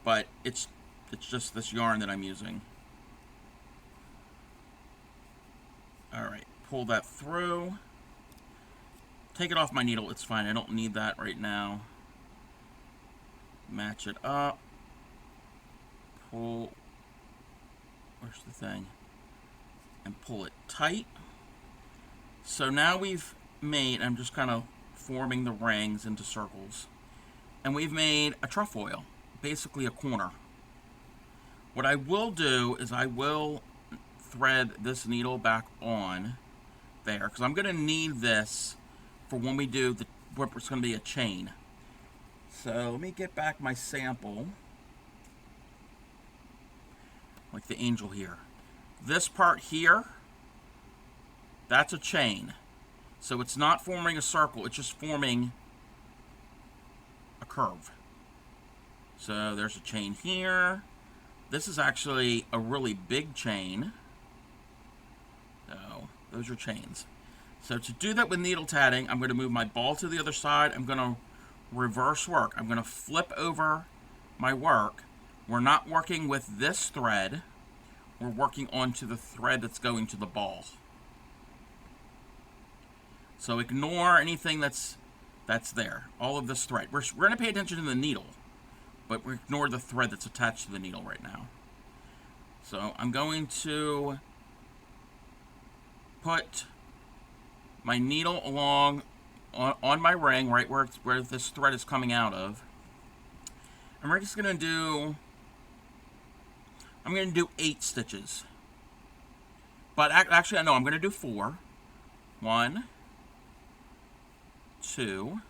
but it's just this yarn that I'm using. Alright, pull that through. Take it off my needle, it's fine. I don't need that right now. Match it up. Pull. Where's the thing? And pull it tight. So now we've made, I'm just kind of forming the rings into circles, and we've made a trefoil, basically a corner. What I will do is I will thread this needle back on there, because I'm going to need this for when we do what's going to be a chain. So let me get back my sample, like the angel here. This part here, that's a chain. So it's not forming a circle, it's just forming a curve. So there's a chain here. This is actually a really big chain. So those are chains. So to do that with needle tatting, I'm going to move my ball to the other side. I'm going to reverse work. I'm going to flip over my work. We're not working with this thread. We're working onto the thread that's going to the ball. So ignore anything that's there. All of this thread. We're going to pay attention to the needle, but we ignore the thread that's attached to the needle right now. So I'm going to put my needle along on my ring, right where this thread is coming out of. And we're just going to do, I'm going to do 8 stitches. But actually, no, I'm going to do 4. 1, 2,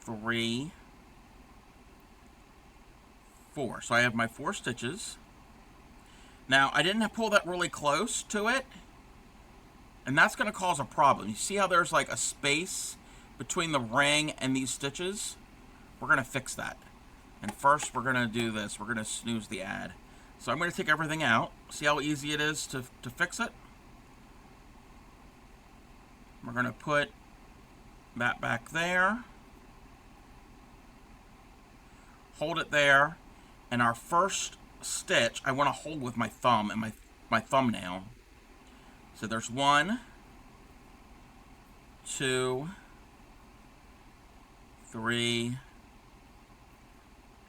3, 4. So I have my 4 stitches. Now, I didn't pull that really close to it, and that's going to cause a problem. You see how there's like a space between the ring and these stitches? We're going to fix that. And first, we're going to do this. We're going to snooze the add. So I'm going to take everything out. See how easy it is to fix it? We're going to put that back there. Hold it there. And our first stitch, I want to hold with my thumb and my thumbnail. So there's 1, 2, 3,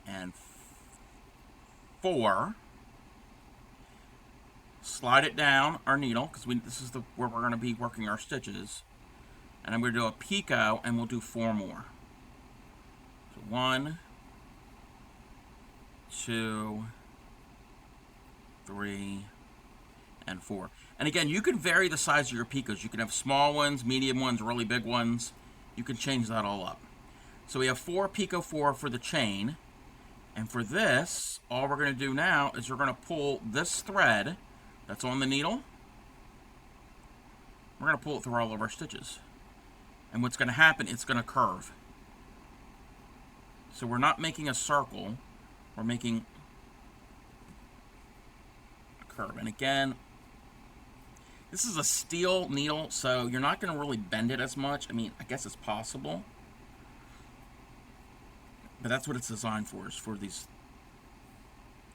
and 4. Slide it down our needle, because this is where we're going to be working our stitches. And I'm going to do a picot, and we'll do 4 more. So 1, 2, 3, and 4. And again, you can vary the size of your picots. You can have small ones, medium ones, really big ones. You can change that all up. So we have 4 picot 4 for the chain. And for this, all we're going to do now is we're going to pull this thread that's on the needle. We're going to pull it through all of our stitches. And what's going to happen, it's going to curve. So we're not making a circle. We're making a curve. And again, This is a steel needle, so you're not going to really bend it as much. I mean, I guess it's possible, but that's what it's designed for, is for these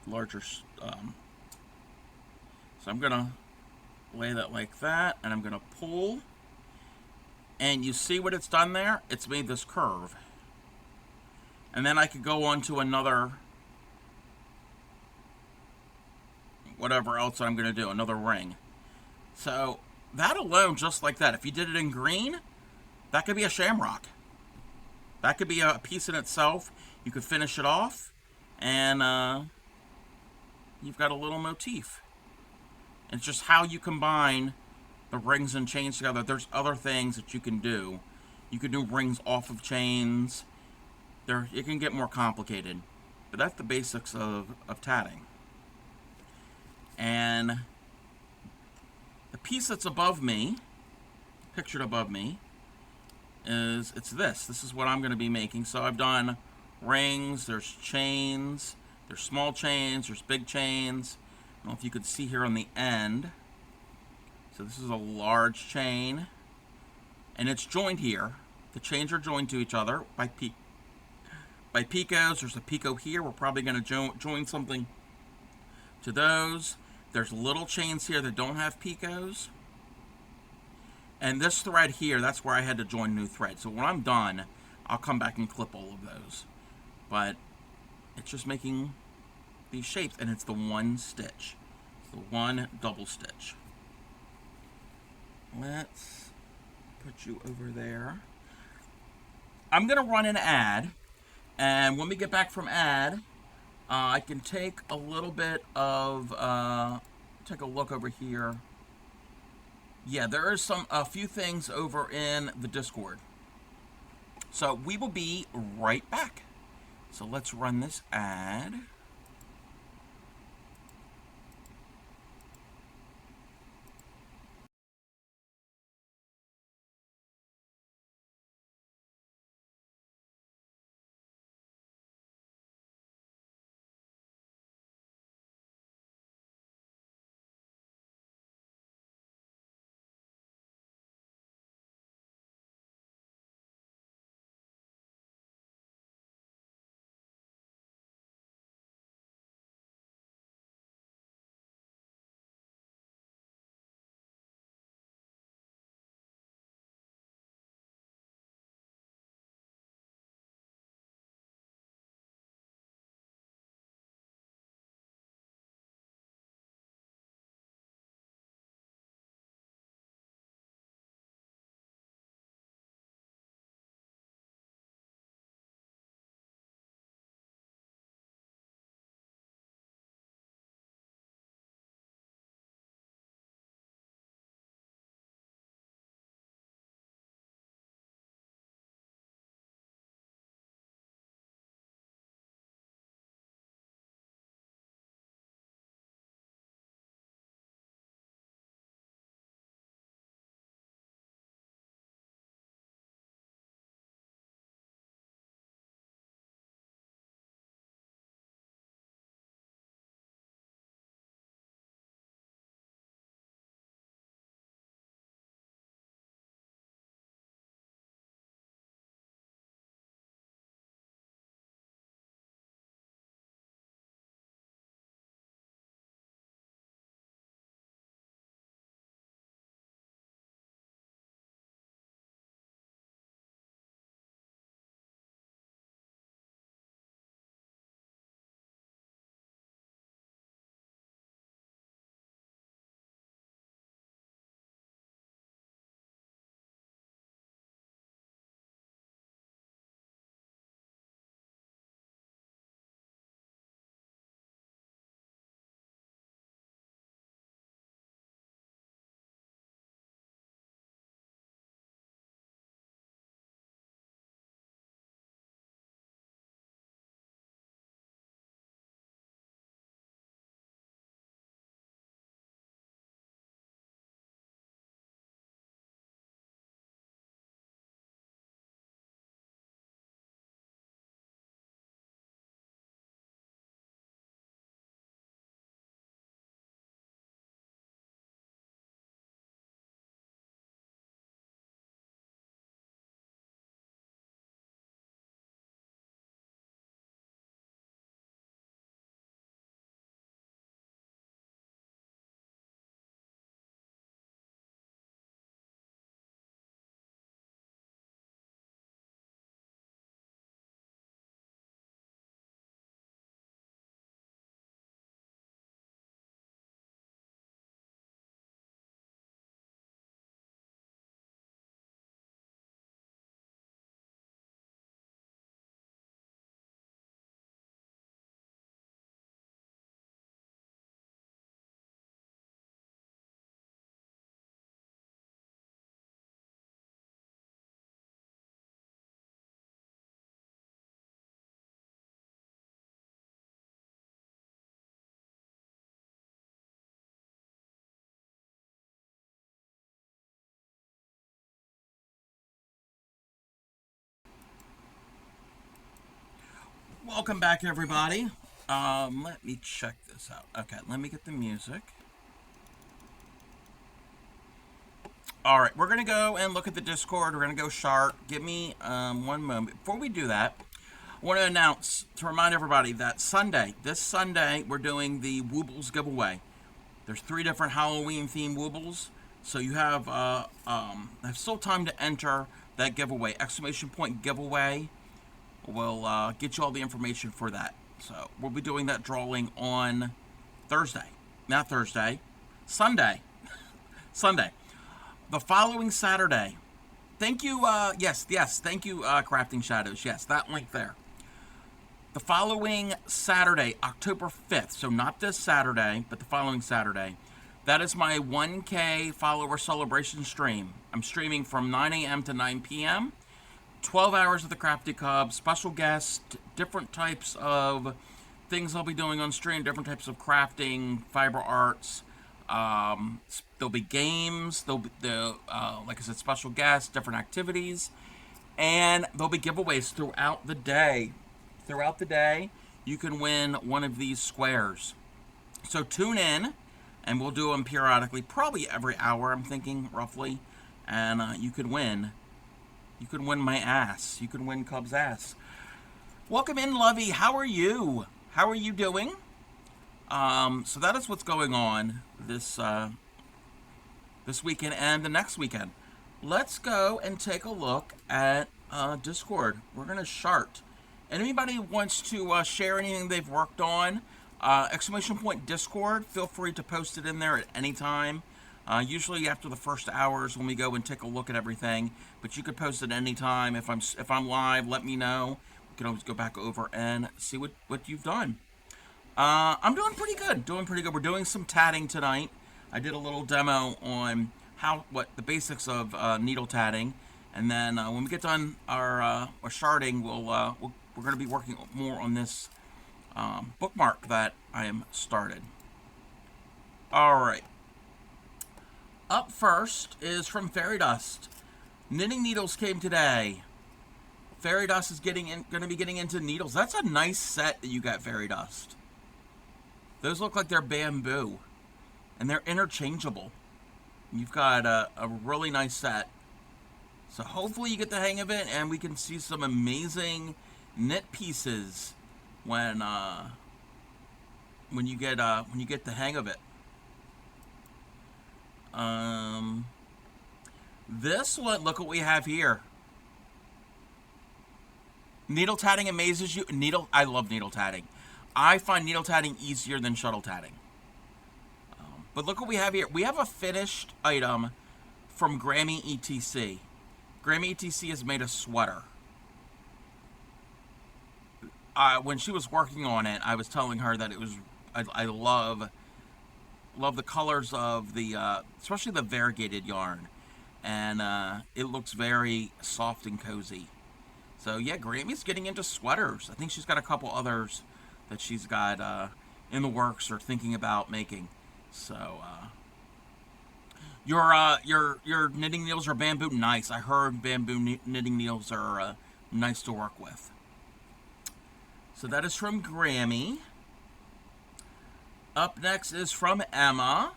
larger. So I'm going to lay that like that, and I'm going to pull. And you see what it's done there? It's made this curve. And then I could go on to another, whatever else I'm going to do, another ring. So that alone, just like that, if you did it in green, that could be a shamrock. That could be a piece in itself. You could finish it off, and you've got a little motif. It's just how you combine the rings and chains together. There's other things that you can do. You can do rings off of chains. It can get more complicated, but that's the basics of tatting. And the piece that's above me, pictured above me, it's this. This is what I'm going to be making. So I've done rings, there's chains, there's small chains, there's big chains. I don't know if you could see here on the end. So this is a large chain, and it's joined here. The chains are joined to each other by picos. There's a picot here. We're probably going to join something to those. There's little chains here that don't have picots. And this thread here, that's where I had to join new thread. So when I'm done, I'll come back and clip all of those. But it's just making these shapes, and it's the one stitch. It's the one double stitch. Let's put you over there. I'm going to run an ad. And when we get back from ad, I can take a little bit of, take a look over here. Yeah, there is a few things over in the Discord. So we will be right back. So let's run this ad. Welcome back, everybody. Let me check this out. Okay, let me get the music. All right, we're gonna go and look at the Discord. We're gonna go sharp. Give me one moment. Before we do that, I want to announce to remind everybody that this Sunday, we're doing the Woobles giveaway. There's 3 different Halloween themed Woobles, so you have still time to enter that giveaway. Exclamation point giveaway will get you all the information for that. So we'll be doing that drawing on Thursday, not Thursday, Sunday, Sunday. The following Saturday. Thank you. Yes. Thank you, Crafting Shadows. Yes, that link there. The following Saturday, October 5th, so not this Saturday, but the following Saturday, that is my 1K follower celebration stream. I'm streaming from 9 a.m. to 9 p.m., 12 hours of the Crafty Cub, special guests, different types of things I'll be doing on stream, different types of crafting, fiber arts. There'll be games, there'll be, like I said, special guests, different activities, and there'll be giveaways throughout the day. Throughout the day, you can win one of these squares. So tune in, and we'll do them periodically, probably every hour, I'm thinking, roughly, and you could win. You could win my ass. You could win Cub's ass. Welcome in, Lovey. How are you? How are you doing? So that is what's going on this weekend and the next weekend. Let's go and take a look at Discord. We're going to chart. Anybody wants to share anything they've worked on, exclamation point Discord, feel free to post it in there at any time. Usually after the first hours when we go and take a look at everything, but you could post it any time. If I'm live, let me know. We can always go back over and see what you've done. I'm doing pretty good. We're doing some tatting tonight. I did a little demo on the basics of needle tatting, and then when we get done our sharding, we're going to be working more on this bookmark that I am started. All right. Up first is from Fairy Dust. Knitting needles came today. Fairy Dust is going to be getting into needles. That's a nice set that you got, Fairy Dust. Those look like they're bamboo, and they're interchangeable. You've got a really nice set. So hopefully you get the hang of it, and we can see some amazing knit pieces when you get the hang of it. This one, look what we have here. Needle tatting amazes you. I love needle tatting. I find needle tatting easier than shuttle tatting. But look what we have here. We have a finished item from Grammy ETC. Grammy ETC has made a sweater. When she was working on it, I was telling her that I love the colors of the, especially the variegated yarn. And it looks very soft and cozy. So yeah, Grammy's getting into sweaters. I think she's got a couple others that she's got in the works or thinking about making. So your knitting needles are bamboo. Nice. I heard bamboo knitting needles are nice to work with. So that is from Grammy. Up next is from Emma.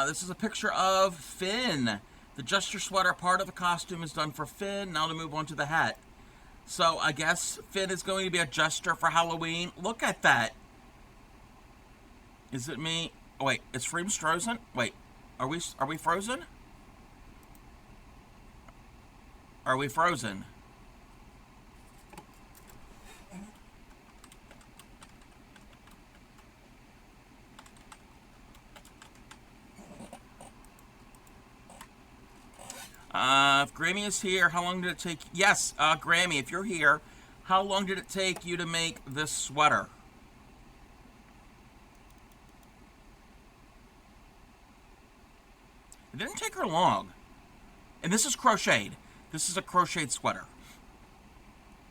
This is a picture of Finn. The Jester sweater part of the costume is done for Finn. Now to move on to the hat. So I guess Finn is going to be a Jester for Halloween. Look at that. Is it me? Oh, wait, is Freem's frozen? Wait, are we frozen? Are we frozen? If Grammy is here, how long did it take? Yes, Grammy, if you're here, how long did it take you to make this sweater? It didn't take her long. And this is crocheted. This is a crocheted sweater.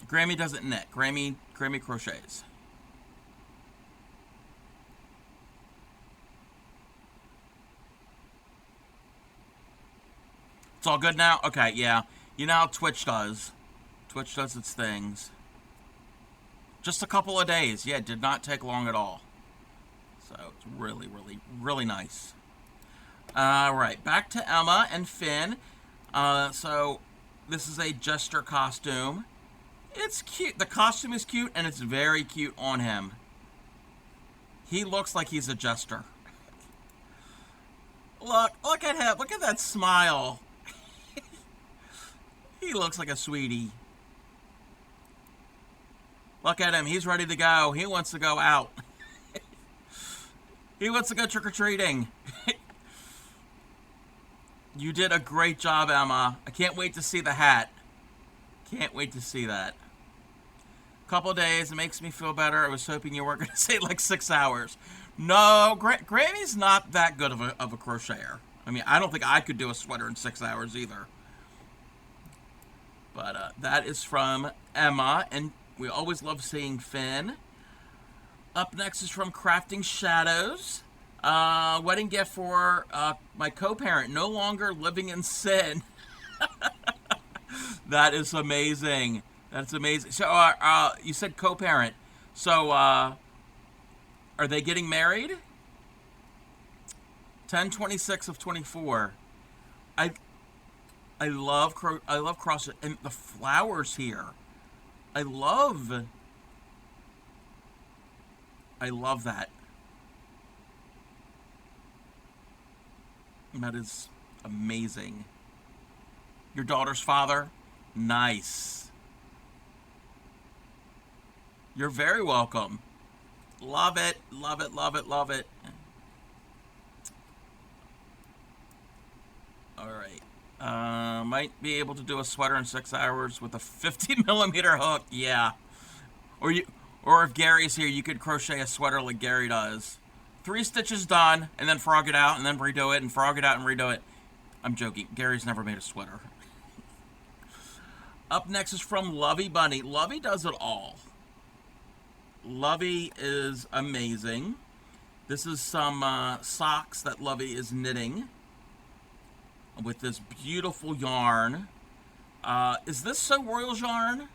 Grammy doesn't knit. Grammy crochets. It's all good now? Okay, yeah. You know how Twitch does. Twitch does its things. Just a couple of days. Yeah, it did not take long at all. So it's really, really, really nice. All right, back to Emma and Finn. So this is a jester costume. It's cute. The costume is cute, and it's very cute on him. He looks like he's a jester. Look at him. Look at that smile. He looks like a sweetie. Look at him. He's ready to go. He wants to go out. He wants to go trick-or-treating. You did a great job, Emma. I can't wait to see the hat. Can't wait to see that. Couple days, it makes me feel better. I was hoping you weren't going to say like 6 hours. No, Granny's not that good of a crocheter. I mean, I don't think I could do a sweater in 6 hours either. But that is from Emma, and we always love seeing Finn. Up next is from Crafting Shadows. Wedding gift for my co-parent, no longer living in sin. That is amazing. That's amazing. So, you said co-parent. So, are they getting married? 10/26 of 24. I love cross and the flowers here. I love that. That is amazing. Your daughter's father? Nice. You're very welcome. Love it, love it, love it, love it. All right. Might be able to do a sweater in 6 hours with a 50mm hook. Yeah. Or if Gary's here, you could crochet a sweater like Gary does. 3 stitches done, and then frog it out, and then redo it, and frog it out, and redo it. I'm joking. Gary's never made a sweater. Up next is from Lovey Bunny. Lovey does it all. Lovey is amazing. This is some socks that Lovey is knitting with this beautiful yarn. Is this So Royals yarn?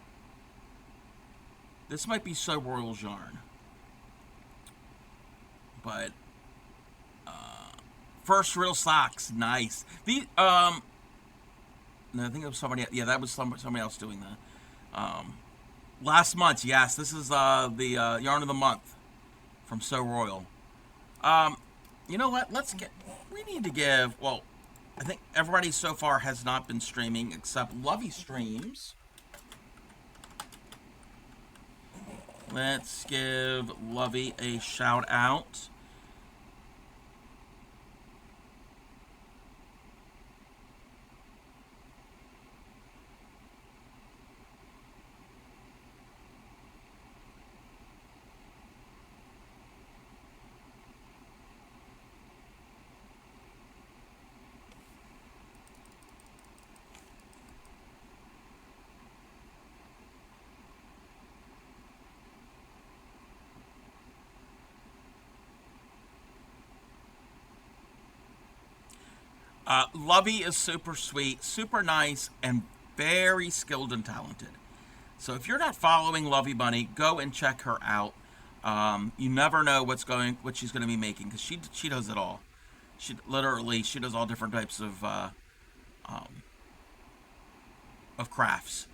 This might be So Royals yarn. But first real socks, nice. The no, I think it was somebody. Yeah, that was somebody else doing that. Last month, yes. This is the yarn of the month from So Royal. You know what? We need to give. Well, I think everybody so far has not been streaming except Lovey streams. Let's give Lovey a shout out. Lovey is super sweet, super nice, and very skilled and talented. So if you're not following Lovey Bunny, go and check her out. You never know what she's going to be making, because she does it all. She does all different types of crafts.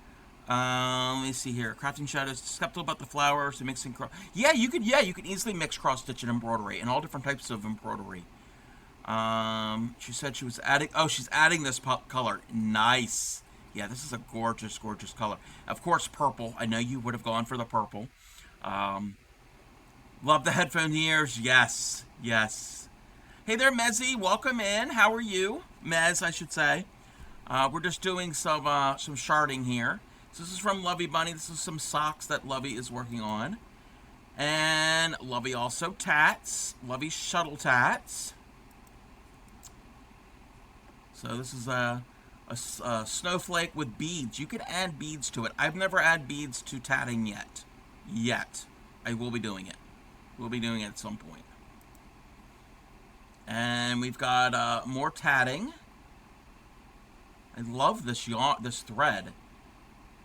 Let me see here. Crafting Shadows. Skeptical about the flowers. Mixing. You can easily mix cross stitch and embroidery and all different types of embroidery. She said she was adding. Oh, she's adding this color. Nice. Yeah, this is a gorgeous, gorgeous color. Of course, purple. I know you would have gone for the purple. Love the headphone ears. Yes, yes. Hey there, Mezzy. Welcome in. How are you, Mez? I should say. We're just doing some sharding here. So this is from Lovey Bunny. This is some socks that Lovey is working on, and Lovey also tats. Lovey shuttle tats. So this is a snowflake with beads. You can add beads to it. I've never added beads to tatting yet. I will be doing it. We'll be doing it at some point. And we've got more tatting. I love this thread.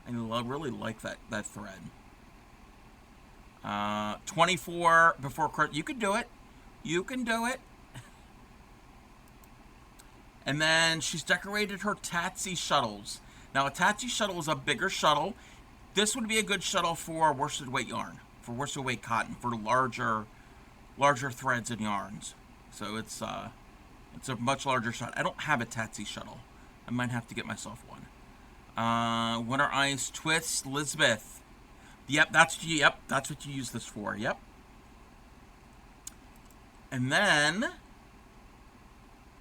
I really like that thread. 24 before Christmas. You can do it. You can do it. And then she's decorated her Tatsy shuttles. Now, a Tatsy shuttle is a bigger shuttle. This would be a good shuttle for worsted weight yarn, for worsted weight cotton, for larger threads and yarns. So it's a much larger shuttle. I don't have a Tatsy shuttle. I might have to get myself one. Winter Ice Twist Elizabeth. Yep, that's what you use this for. Yep. And then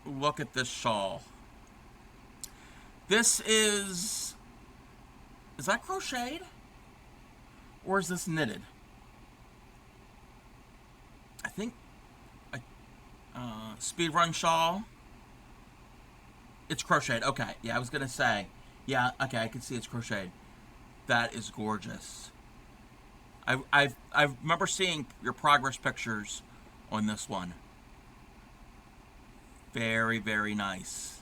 look at this shawl. This is that crocheted? Or is this knitted? I think a speedrun shawl. It's crocheted. Okay, yeah, I was gonna say. Yeah, okay, I can see it's crocheted. That is gorgeous. I remember seeing your progress pictures on this one. Very, very nice.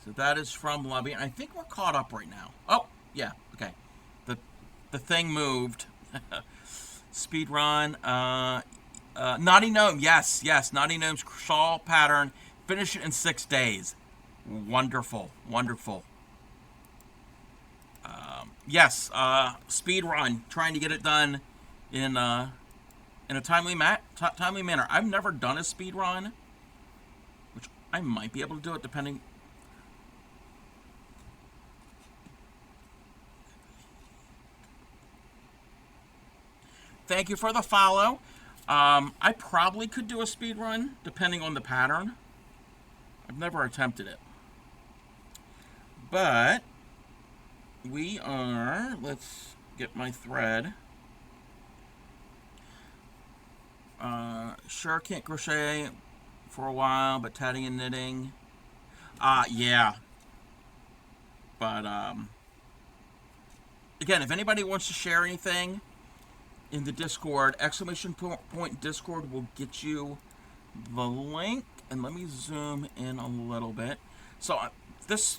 So that is from Lovey, and I think we're caught up right now. Oh, yeah, okay. The thing moved. Speedrun. Naughty Gnome, yes, Naughty Gnome's shawl pattern. Finish it in 6 days. Wonderful, wonderful. Yes, speedrun. Trying to get it done in a timely manner. I've never done a speedrun, which I might be able to do it depending. Thank you for the follow. I probably could do a speed run depending on the pattern. I've never attempted it. But we are, let's get my thread. Sure can't crochet for a while, but tatting and knitting. Yeah. But, again, if anybody wants to share anything in the Discord, !point Discord will get you the link. And let me zoom in a little bit. So this,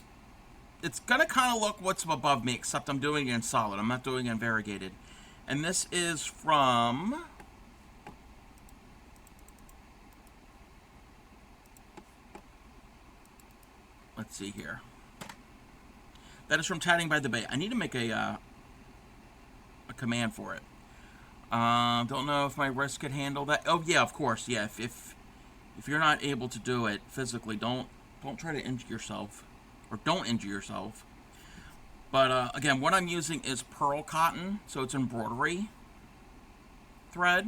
it's gonna kind of look what's above me, except I'm doing it in solid. I'm not doing it in variegated. And this is from, let's see here. That is from Tatting by the Bay. I need to make a command for it. Don't know if my wrist could handle that. Oh yeah, of course. Yeah, if you're not able to do it physically, don't try to injure yourself, or don't injure yourself. But again, what I'm using is pearl cotton, so it's embroidery thread.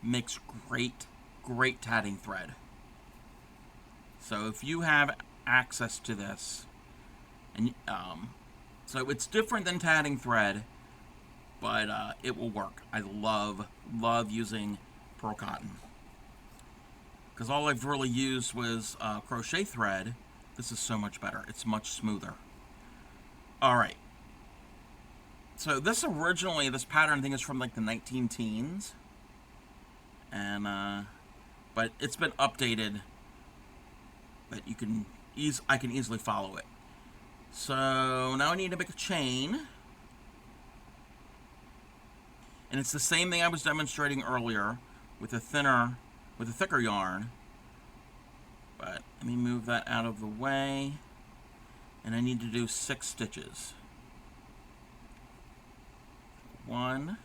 Makes great tatting thread. So if you have access to this, and so it's different than tatting thread, but it will work. I love using pearl cotton, because all I've really used was crochet thread. This is so much better. It's much smoother. All right. So this pattern, I think, is from like the 19 teens, and but it's been updated. But I can easily follow it. So now I need to make a chain. And it's the same thing I was demonstrating earlier with a thicker yarn. But let me move that out of the way. And I need to do 6 stitches. 1,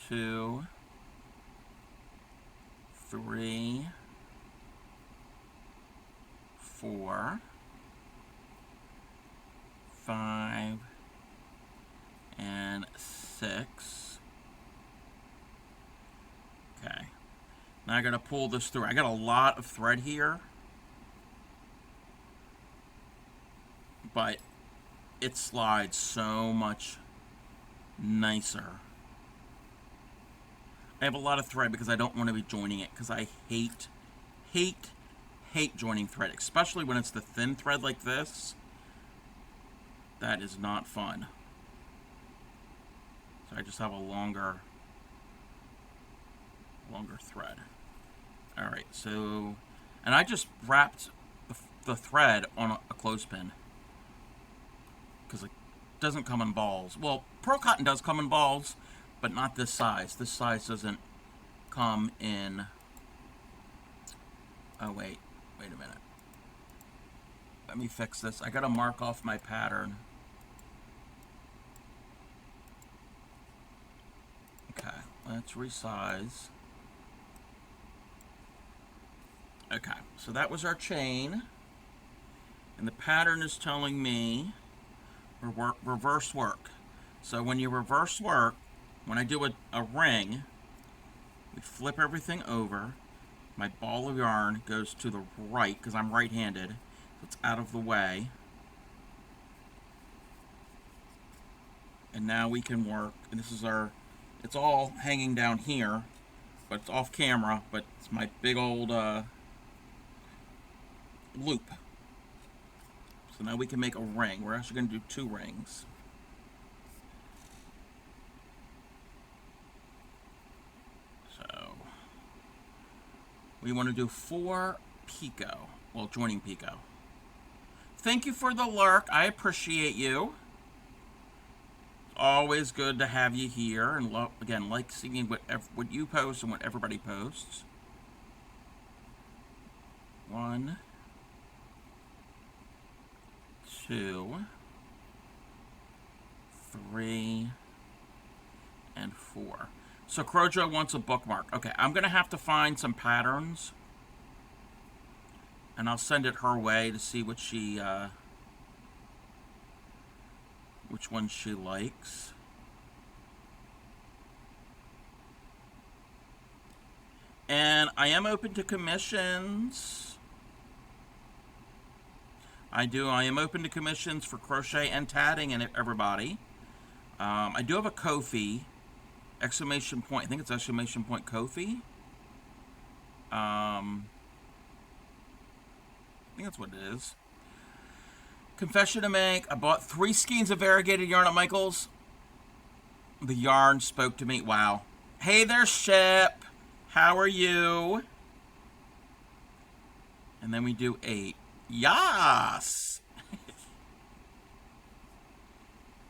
2, 3, 4, 5, and 6. Okay. Now I gotta pull this through. I got a lot of thread here, but it slides so much nicer. I have a lot of thread because I don't want to be joining it, because I hate joining thread, especially when it's the thin thread like this. That is not fun. So I just have a longer thread. Alright, so, and I just wrapped the thread on a clothespin, because doesn't come in balls. Well, pearl cotton does come in balls, but not this size. This size doesn't come in... Oh, wait a minute. Let me fix this. I gotta mark off my pattern. Okay, let's resize. Okay, so that was our chain. And the pattern is telling me reverse work. So when you reverse work, when I do a ring, we flip everything over. My ball of yarn goes to the right, because I'm right-handed. So it's out of the way. And now we can work. And this is our... It's all hanging down here, but it's off camera, but it's my big old... loop. So now we can make a ring. We're actually going to do 2 rings. So we want to do 4 picot, well, joining picot. Thank you for the lurk. I appreciate you. Always good to have you here, and again, like seeing what you post and what everybody posts. 1, 2, 3, and 4. So Crojo wants a bookmark. Okay, I'm gonna have to find some patterns, and I'll send it her way to see what she, which one she likes. And I am open to commissions. I am open to commissions for crochet and tatting and everybody. I do have a Ko-fi, exclamation point, I think it's exclamation point Ko-fi. I think that's what it is. Confession to make, I bought 3 skeins of variegated yarn at Michael's. The yarn spoke to me. Wow. Hey there, Shep. How are you? And then we do 8. Yas!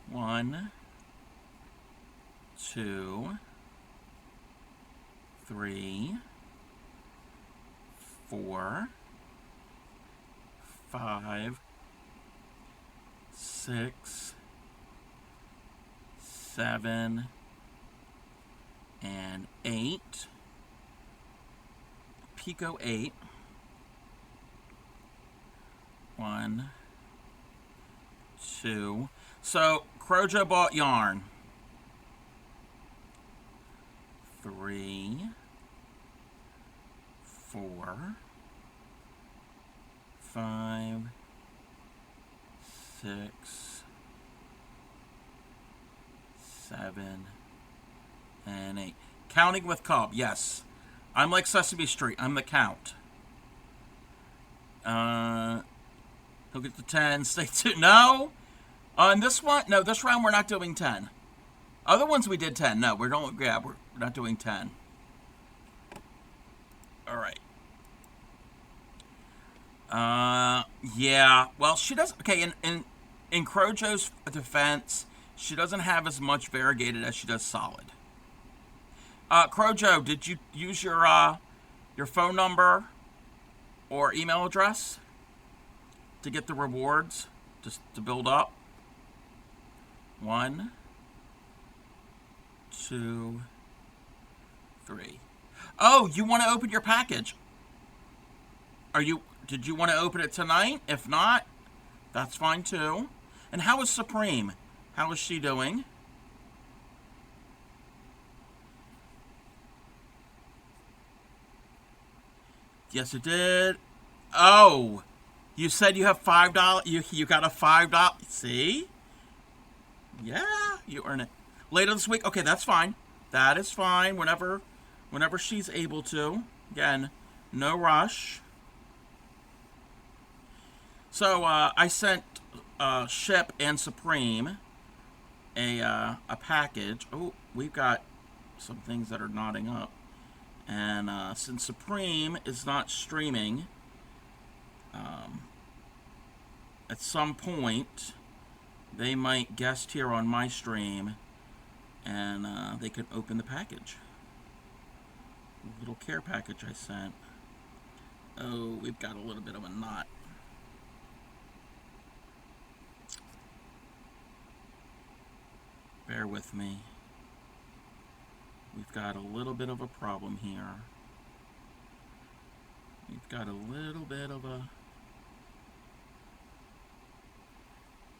1, 2, 3, 4, 5, 6, 7, and 8. Picot 8. 1, 2. So Crojo bought yarn. 3, 4, 5, 6, 7, and 8. Counting with Cub, yes. I'm like Sesame Street. I'm the count. He'll get to 10. Stay tuned. No. On this one, no. This round we're not doing 10. Other ones we did 10. No, we're not doing 10. All right. Yeah. Well, she does. Okay. In Crojo's defense, she doesn't have as much variegated as she does solid. Crojo, did you use your phone number or email address to get the rewards, just to build up? 1, 2, 3. Oh, you want to open your package? Did you want to open it tonight? If not, that's fine too. And how is Supreme? How is she doing? Yes, it did. Oh, you said you have $5. You got a $5. See? Yeah, you earn it later this week. Okay, that's fine. That is fine. Whenever she's able to. Again, no rush. So I sent Shep and Supreme a package. Oh, we've got some things that are knotting up. And since Supreme is not streaming, at some point, they might guest here on my stream, and they could open the package. A little care package I sent. Oh, we've got a little bit of a knot. Bear with me. We've got a little bit of a problem here. We've got a little bit of a...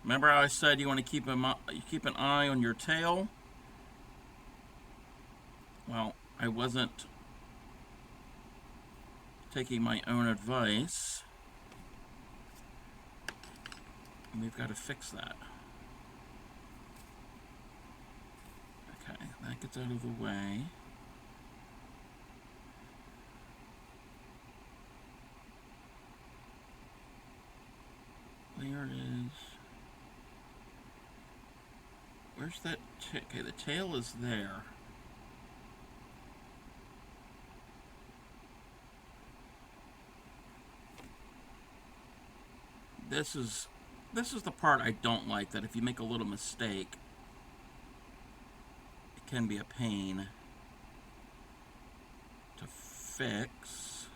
Remember how I said you want to keep an eye on your tail? Well, I wasn't taking my own advice. And we've got to fix that. Okay, that gets out of the way. There is... Where's that? Okay, the tail is there. This is the part I don't like, that if you make a little mistake, it can be a pain to fix.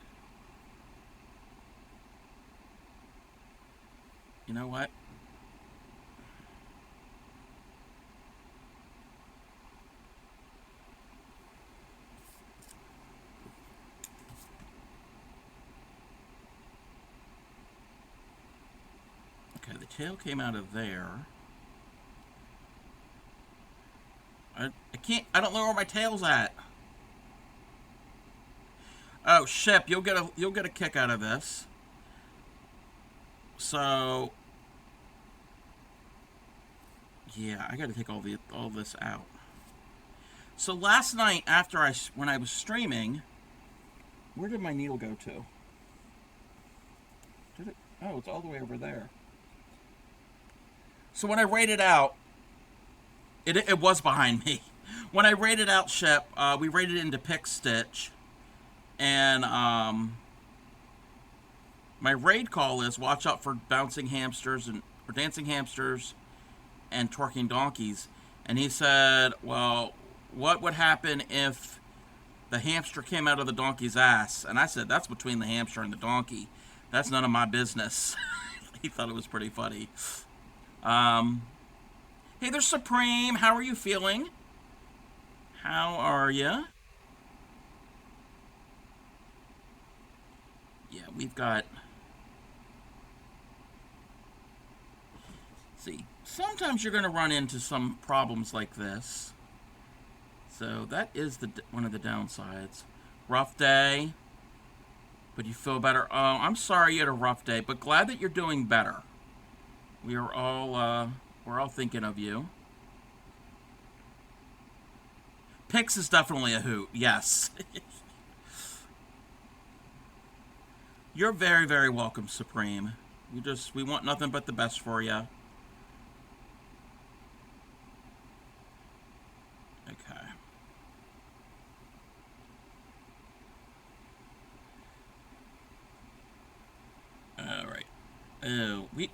You know what? Okay, the tail came out of there. I don't know where my tail's at. Oh, Shep, you'll get a kick out of this. So, yeah, I got to take all this out. So last night when I was streaming, where did my needle go to? Did it? Oh, it's all the way over there. So when I rated out, it was behind me. When I rated out Shep, we rated it into pick stitch, and my raid call is watch out for bouncing hamsters or dancing hamsters and twerking donkeys. And he said, well, what would happen if the hamster came out of the donkey's ass? And I said, that's between the hamster and the donkey. That's none of my business. He thought it was pretty funny. Hey, there's Supreme. How are you feeling? How are you? Yeah, we've got... See, sometimes you're going to run into some problems like this. So that is one of the downsides. Rough day, but you feel better. Oh, I'm sorry you had a rough day, but glad that you're doing better. We're all thinking of you. Pix is definitely a hoot, yes. You're very, very welcome, Supreme. We want nothing but the best for you. Okay. All right. Oh, we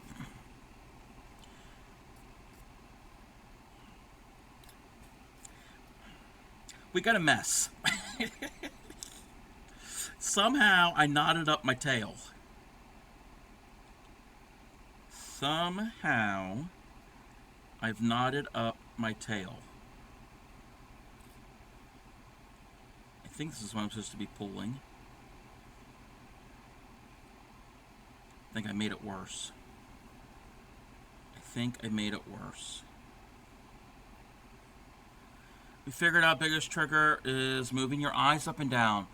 got a mess. Somehow I knotted up my tail. Somehow I've knotted up my tail. I think this is what I'm supposed to be pulling. I think I made it worse. We figured out biggest trigger is moving your eyes up and down.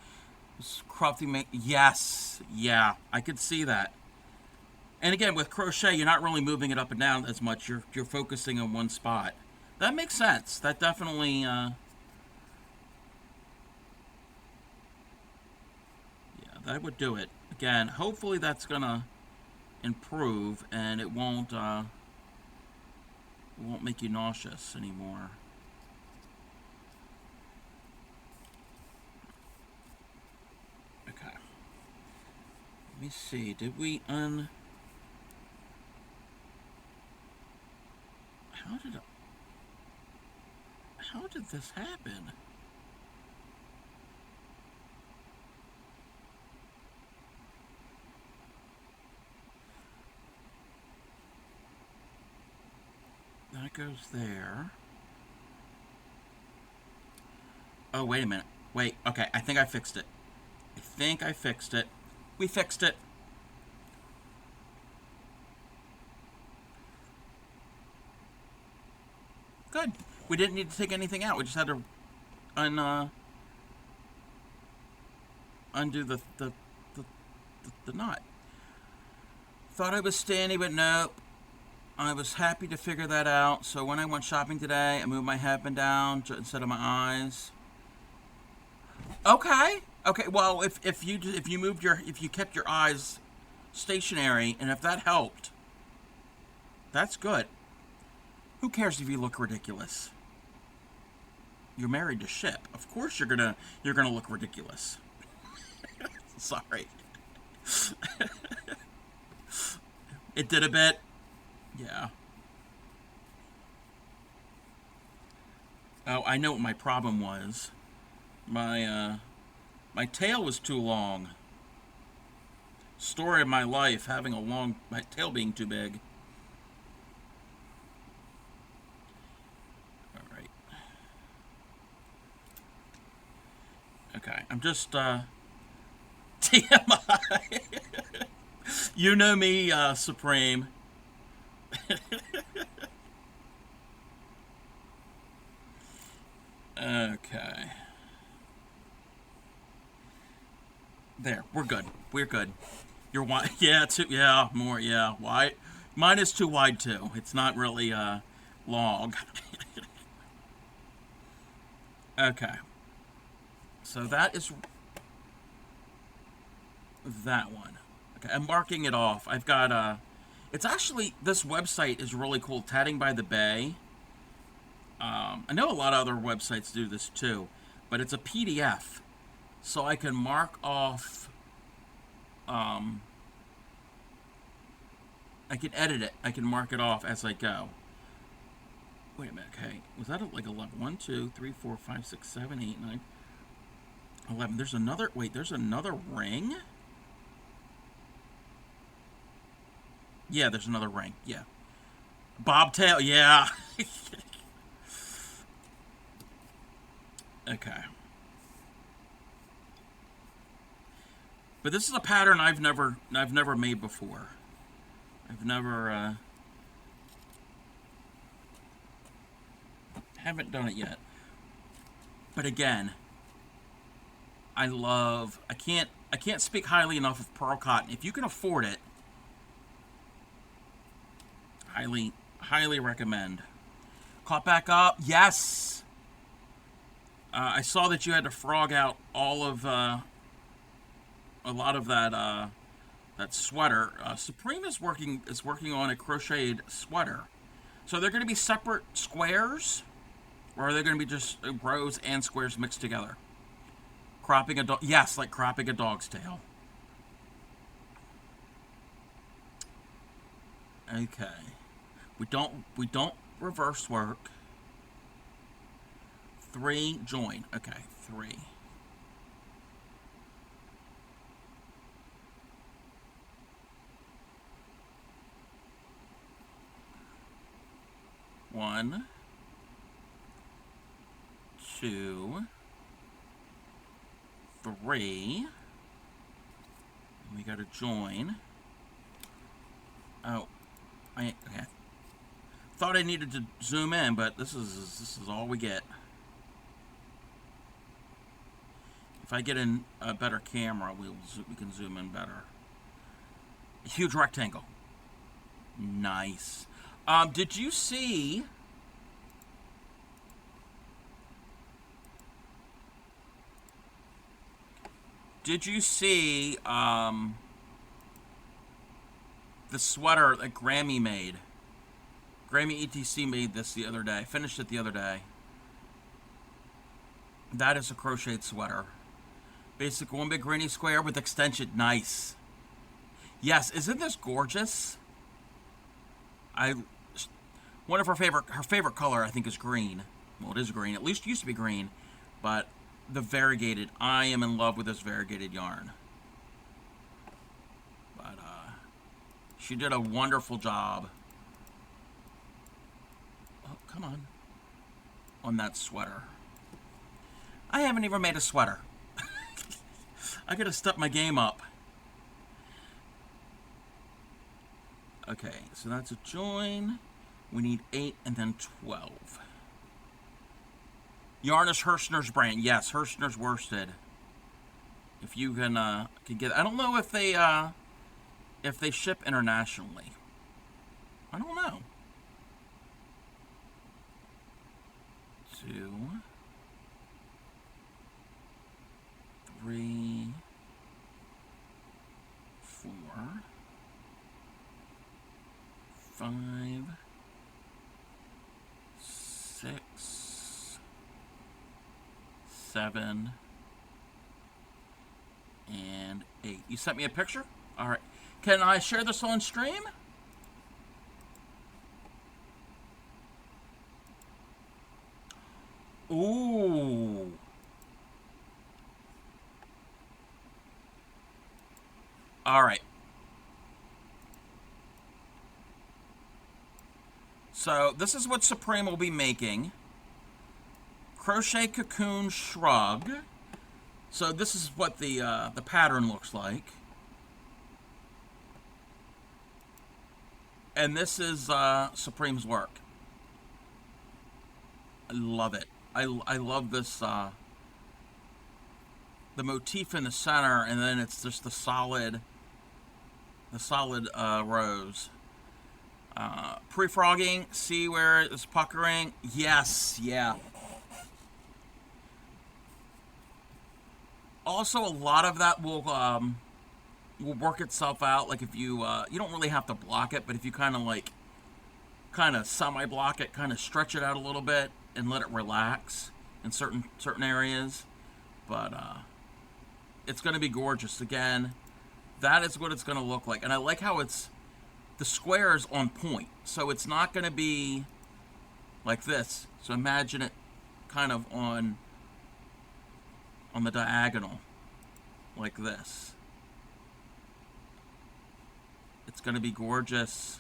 Yes, yeah, I could see that. And again, with crochet, you're not really moving it up and down as much. You're focusing on one spot. That makes sense. That definitely, yeah, that would do it. Again, hopefully that's gonna improve and it won't make you nauseous anymore. Okay. Let me see. Did we How did this happen? That goes there. Oh, wait a minute. Wait, okay, I think I fixed it. We fixed it. Good. We didn't need to take anything out. We just had to undo the knot. Thought I was standing, but nope. I was happy to figure that out. So when I went shopping today, I moved my headband down instead of my eyes. Okay. Okay. Well, if you kept your eyes stationary, and if that helped, that's good. Who cares if you look ridiculous? You're married to Ship. Of course you're gonna look ridiculous. Sorry. It did a bit. Yeah. Oh, I know what my problem was. My tail was too long. Story of my life, my tail being too big. Alright. Okay, I'm just, TMI. You know me, Supreme. Okay. There, we're good. We're good. You're wide. Yeah, more. Yeah, wide. Mine is too wide too. It's not really long. Okay. So that is that one. Okay, I'm marking it off. I've got it's actually, this website is really cool. Tatting by the Bay. I know a lot of other websites do this too, but it's a PDF, so I can mark off. I can edit it. I can mark it off as I go. Wait a minute. Okay, was that like 11? 1, 2, 3, 4, 5, 6, 7, 8, 9, 11. There's another. Wait, there's another ring. Yeah, there's another ring. Yeah. Bobtail. Yeah. Okay. But this is a pattern I've never made before. I've never haven't done it yet. But again, I can't speak highly enough of pearl cotton. If you can afford it, highly recommend. Caught back up? Yes. I saw that you had to frog out all of a lot of that sweater. Supreme is working on a crocheted sweater. So they're going to be separate squares, or are they going to be just rows and squares mixed together? Cropping a dog. Yes, like cropping a dog's tail. Okay. We don't reverse work. 3, join. Okay, 3. One, 2, 3. We got to join. Oh, okay. Thought I needed to zoom in, but this is all we get. If I get in a better camera, we can zoom in better. A huge rectangle. Nice. Did you see? Did you see the sweater that Grammy made? Grammy ETC made this the other day. Finished it the other day. That is a crocheted sweater. Basic one big granny square with extension. Nice. Yes, isn't this gorgeous? One of her favorite color, I think, is green. Well, it is green. At least it used to be green. But the variegated, I am in love with this variegated yarn. But she did a wonderful job. Oh, come on that sweater. I haven't even made a sweater. I gotta step my game up. Okay, so that's a join. We need 8 and then 12. Yarn is Hirschner's brand. Yes, Hirschner's worsted. If you can get, I don't know if they ship internationally. I don't know. 2, 3, 4, 5, 6, 7, and 8. You sent me a picture? All right. Can I share this on stream? Ooh. All right. So this is what Supreme will be making. Crochet cocoon shrug. So this is what the pattern looks like. And this is Supreme's work. I love it. I love this, the motif in the center, and then it's just the solid rows. Pre-frogging, see where it's puckering? Yes, yeah. Also, a lot of that will work itself out. Like if you you don't really have to block it, but if you kind of semi-block it, kind of stretch it out a little bit and let it relax in certain areas. But it's going to be gorgeous. Again, that is what it's going to look like, and I like how the square is on point, so it's not going to be like this. So imagine it kind of on the diagonal, like this. It's going to be gorgeous.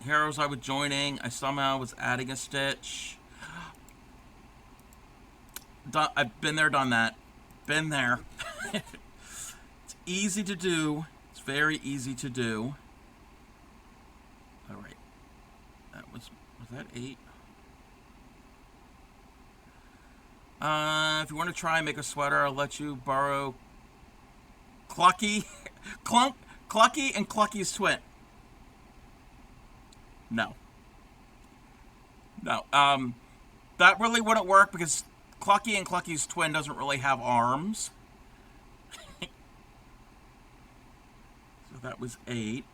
Heroes I was joining, I somehow was adding a stitch. I've been there, done that. Been there. It's easy to do. It's very easy to do. All right. That was that 8? If you want to try and make a sweater, I'll let you borrow Clucky, Clucky and Clucky's twin. No. That really wouldn't work because Clucky and Clucky's twin doesn't really have arms. So that was 8.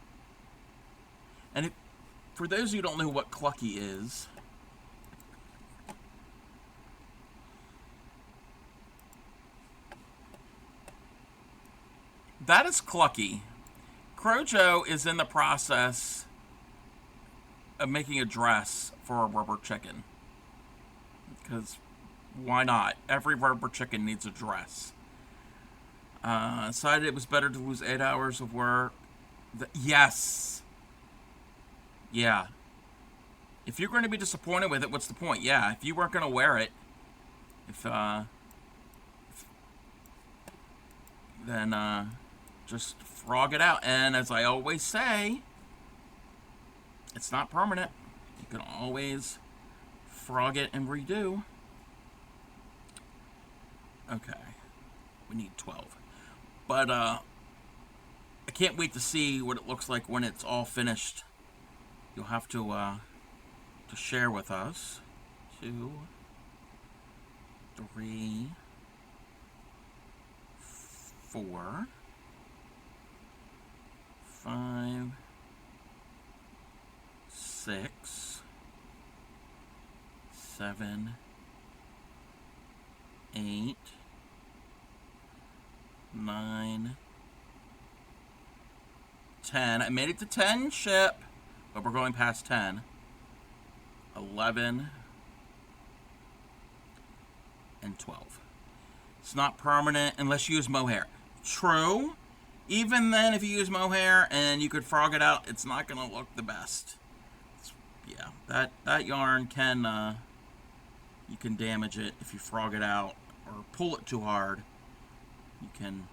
And for those of you who don't know what Clucky is, that is Clucky. Crojo is in the process of making a dress for a rubber chicken. Because why not? Every rubber chicken needs a dress. Decided it was better to lose 8 hours of work. Yes. Yeah. If you're going to be disappointed with it, what's the point? Yeah, if you weren't going to wear it, then just frog it out. And as I always say, it's not permanent. You can always frog it and redo. Okay. We need 12. But I can't wait to see what it looks like when it's all finished. You'll have to share with us. 2, 3, 4, 5, 6, 7, 8, 9, 10. I made it to 10 ship, but we're going past 10. 11 and 12. It's not permanent unless you use mohair. True. Even then, if you use mohair and you could frog it out, it's not going to look the best. Yeah, that yarn can, you can damage it if you frog it out or pull it too hard. You can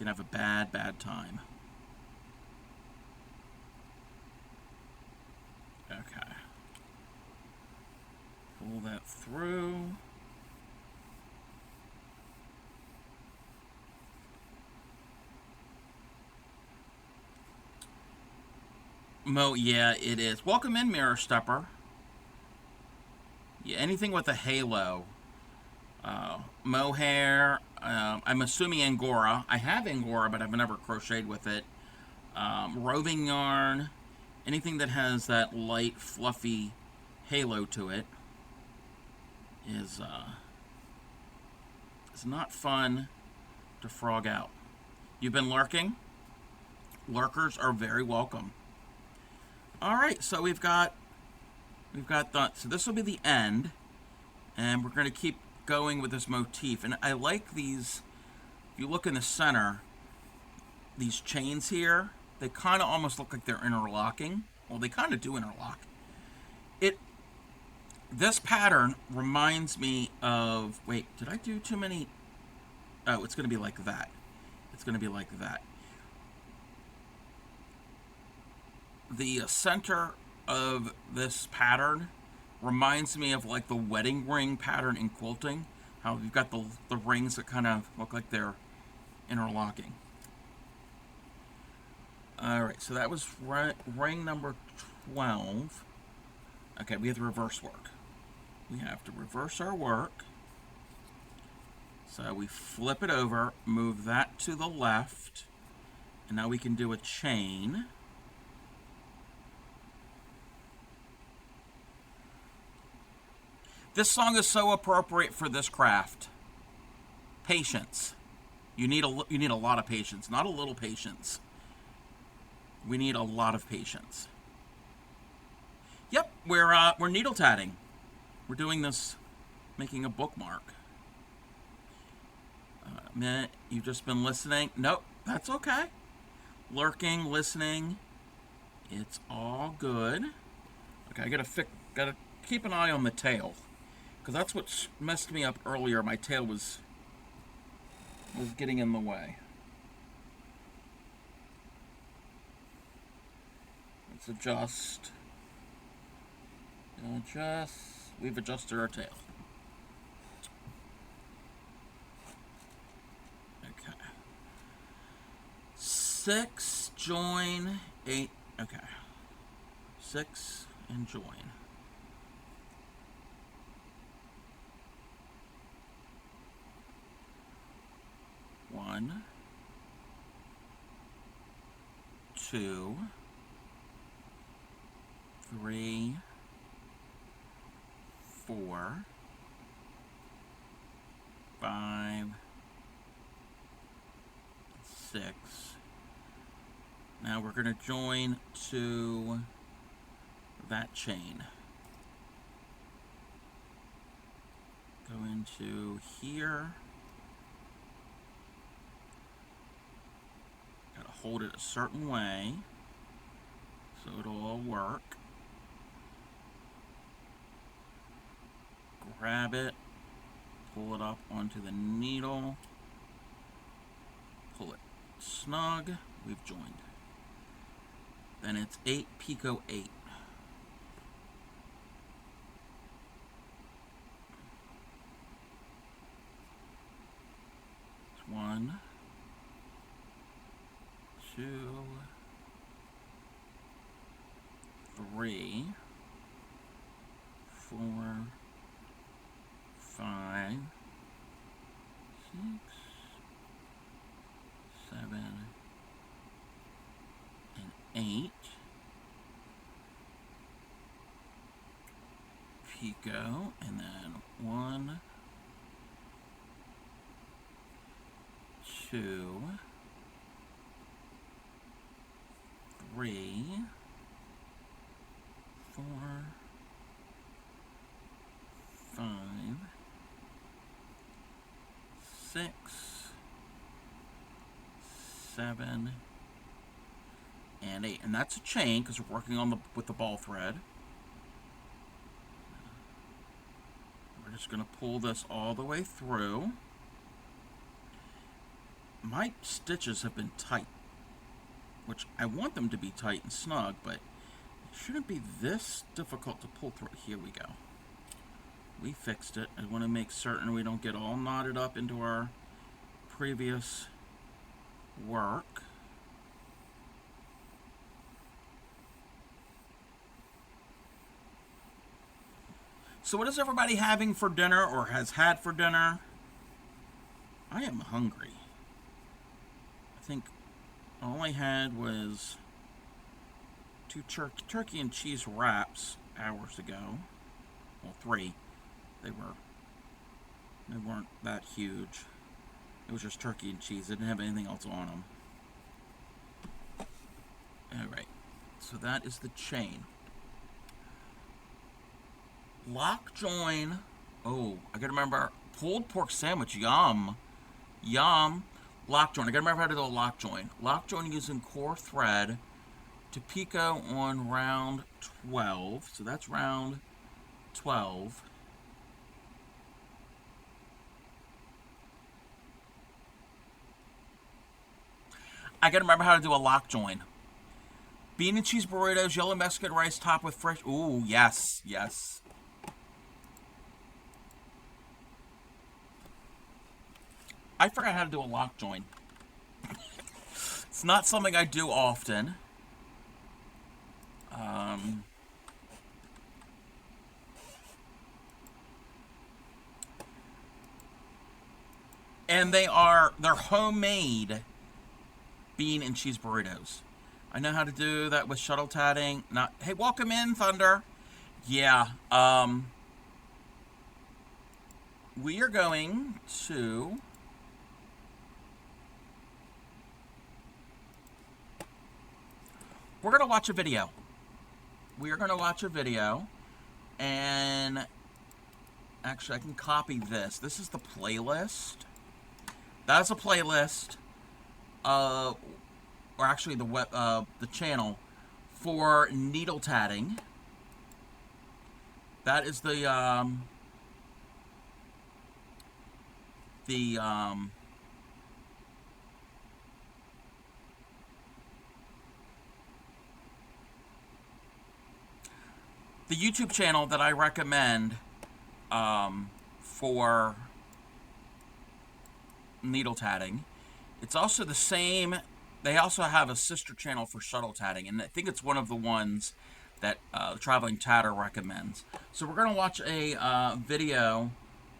have a bad time. Okay. Pull that through. Yeah, it is. Welcome in, Mirror Stepper. Yeah, anything with a halo. Mohair. I'm assuming Angora. I have Angora, but I've never crocheted with it. Roving yarn. Anything that has that light, fluffy halo to it is not fun to frog out. You've been lurking? Lurkers are very welcome. All right, so we've got that. So this will be the end, and we're going to keep going with this motif. And I like these. If you look in the center, these chains here, they kind of almost look like they're interlocking. Well, they kind of do interlock. This pattern reminds me of. Wait, did I do too many? Oh, it's going to be like that. It's going to be like that. The center of this pattern reminds me of like the wedding ring pattern in quilting. How you've got the rings that kind of look like they're interlocking. Alright, so that was ring number 12. Okay, we have the reverse work. We have to reverse our work. So we flip it over, move that to the left, and now we can do a chain. This song is so appropriate for this craft. Patience. You need a lot of patience, not a little patience. We need a lot of patience. Yep, we're needle tatting. We're doing this, making a bookmark. Minute, you've just been listening. Nope, that's okay. Lurking, listening. It's all good. Okay, I gotta keep an eye on the tail. Because that's what messed me up earlier. My tail was getting in the way. Let's adjust. We've adjusted our tail. Okay. 6, join, 8. Okay. 6 and join. 1, 2, 3, 4, 5, 6. Now we're going to join to that chain. Go into here. Gotta hold it a certain way so it'll all work. Grab it, pull it up onto the needle, pull it snug, we've joined. Then it's 8 picot 8. It's 1, 2, 3, 4, 5, 6, 7, and 8. Picot, and then 1, 2, 3, 4, 5, 6, 7, and 8. And that's a chain because we're working on with the ball thread. We're just going to pull this all the way through. My stitches have been tight, which I want them to be tight and snug, but it shouldn't be this difficult to pull through. Here we go. We fixed it. I want to make certain we don't get all knotted up into our previous work. So what is everybody having for dinner or has had for dinner? I am hungry. I think all I had was 2 turkey and cheese wraps hours ago. Well, 3. They weren't that huge. It was just turkey and cheese. They didn't have anything else on them. Alright, so that is the chain. Lock join. Oh, I gotta remember. Pulled pork sandwich. Yum. Yum. Lock join. I gotta remember how to do a lock join. Lock join using core thread to picot on round 12. So that's round 12. I gotta remember how to do a lock join. Bean and cheese burritos, yellow Mexican rice topped with fresh. Ooh, yes, yes. I forgot how to do a lock join. It's not something I do often. And they're homemade bean and cheese burritos. I know how to do that with shuttle tatting. Not, hey, welcome in, Thunder. Yeah, we are going to we're going to watch a video. We are going to watch a video, and actually I can copy this. This is the playlist. That's a playlist, or actually the channel for needle tatting. That is the YouTube channel that I recommend for needle tatting. It's also the same. They also have a sister channel for shuttle tatting, and I think it's one of the ones that the Traveling Tatter recommends. So we're going to watch a video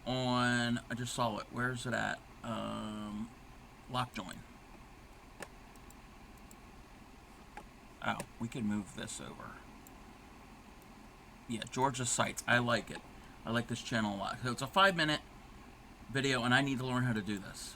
on, I just saw it, where's it at? Lock join. Oh, we can move this over. Yeah, Georgia's Sites. I like it. I like this channel a lot. So it's a 5-minute video, and I need to learn how to do this.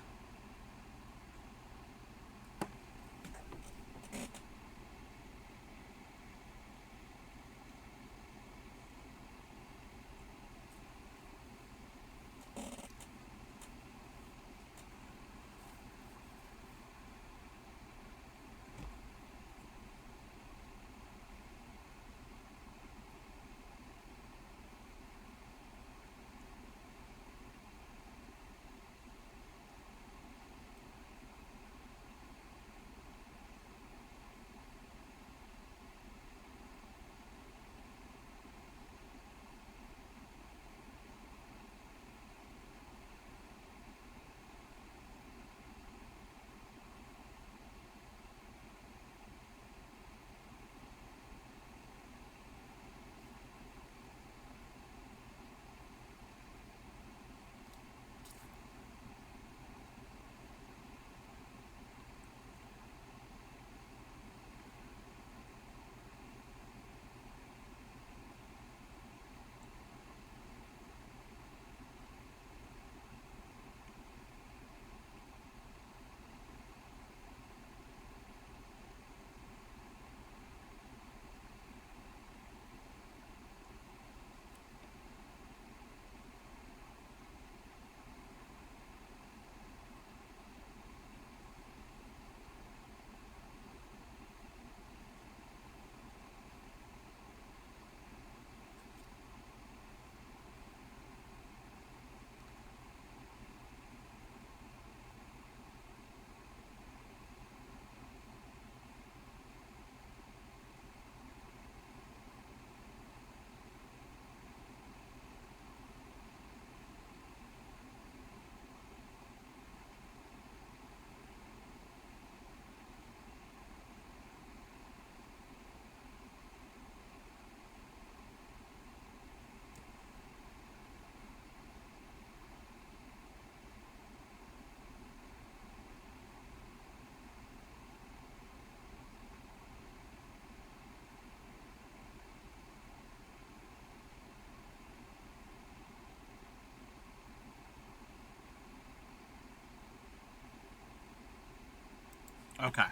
Okay.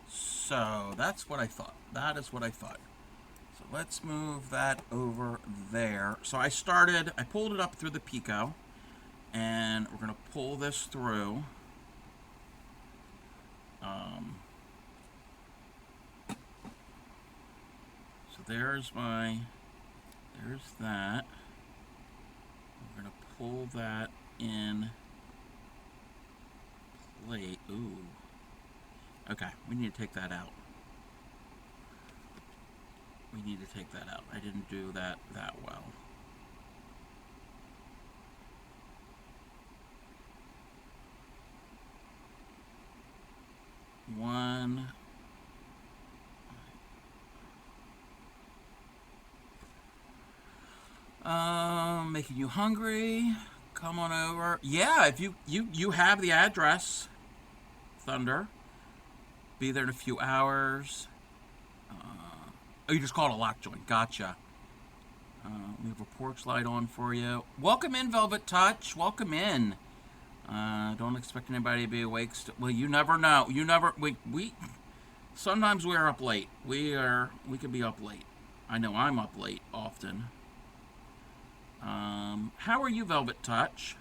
So that's what I thought. That is what I thought. So let's move that over there. So I pulled it up through the picot, and we're going to pull this through. So there's that. We're going to pull that in plate. Ooh. Okay, we need to take that out. I didn't do that well. One. Making you hungry. Come on over. Yeah, if you have the address, Thunder. Be there in a few hours. Oh, you just called a lock joint. Gotcha. We have a porch light on for you. Welcome in, Velvet Touch. Welcome in. Don't expect anybody to be awake. Well, you never know. We sometimes we're up late. We could be up late. I know I'm up late often. How are you, Velvet Touch?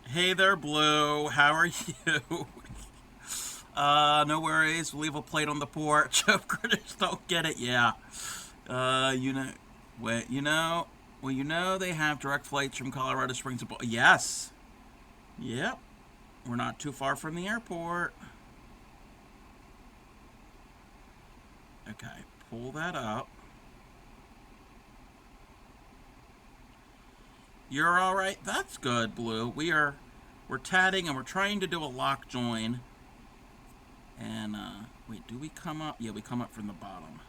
Hey there, Blue. How are you? No worries. We'll leave a plate on the porch. Hope critters don't get it. Yeah. You know, wait, they have direct flights from Colorado Springs to Yes. Yep. We're not too far from the airport. Okay, pull that up. You're all right. That's good, Blue. We're tatting and we're trying to do a lock join. And wait, do we come up? Yeah, we come up from the bottom.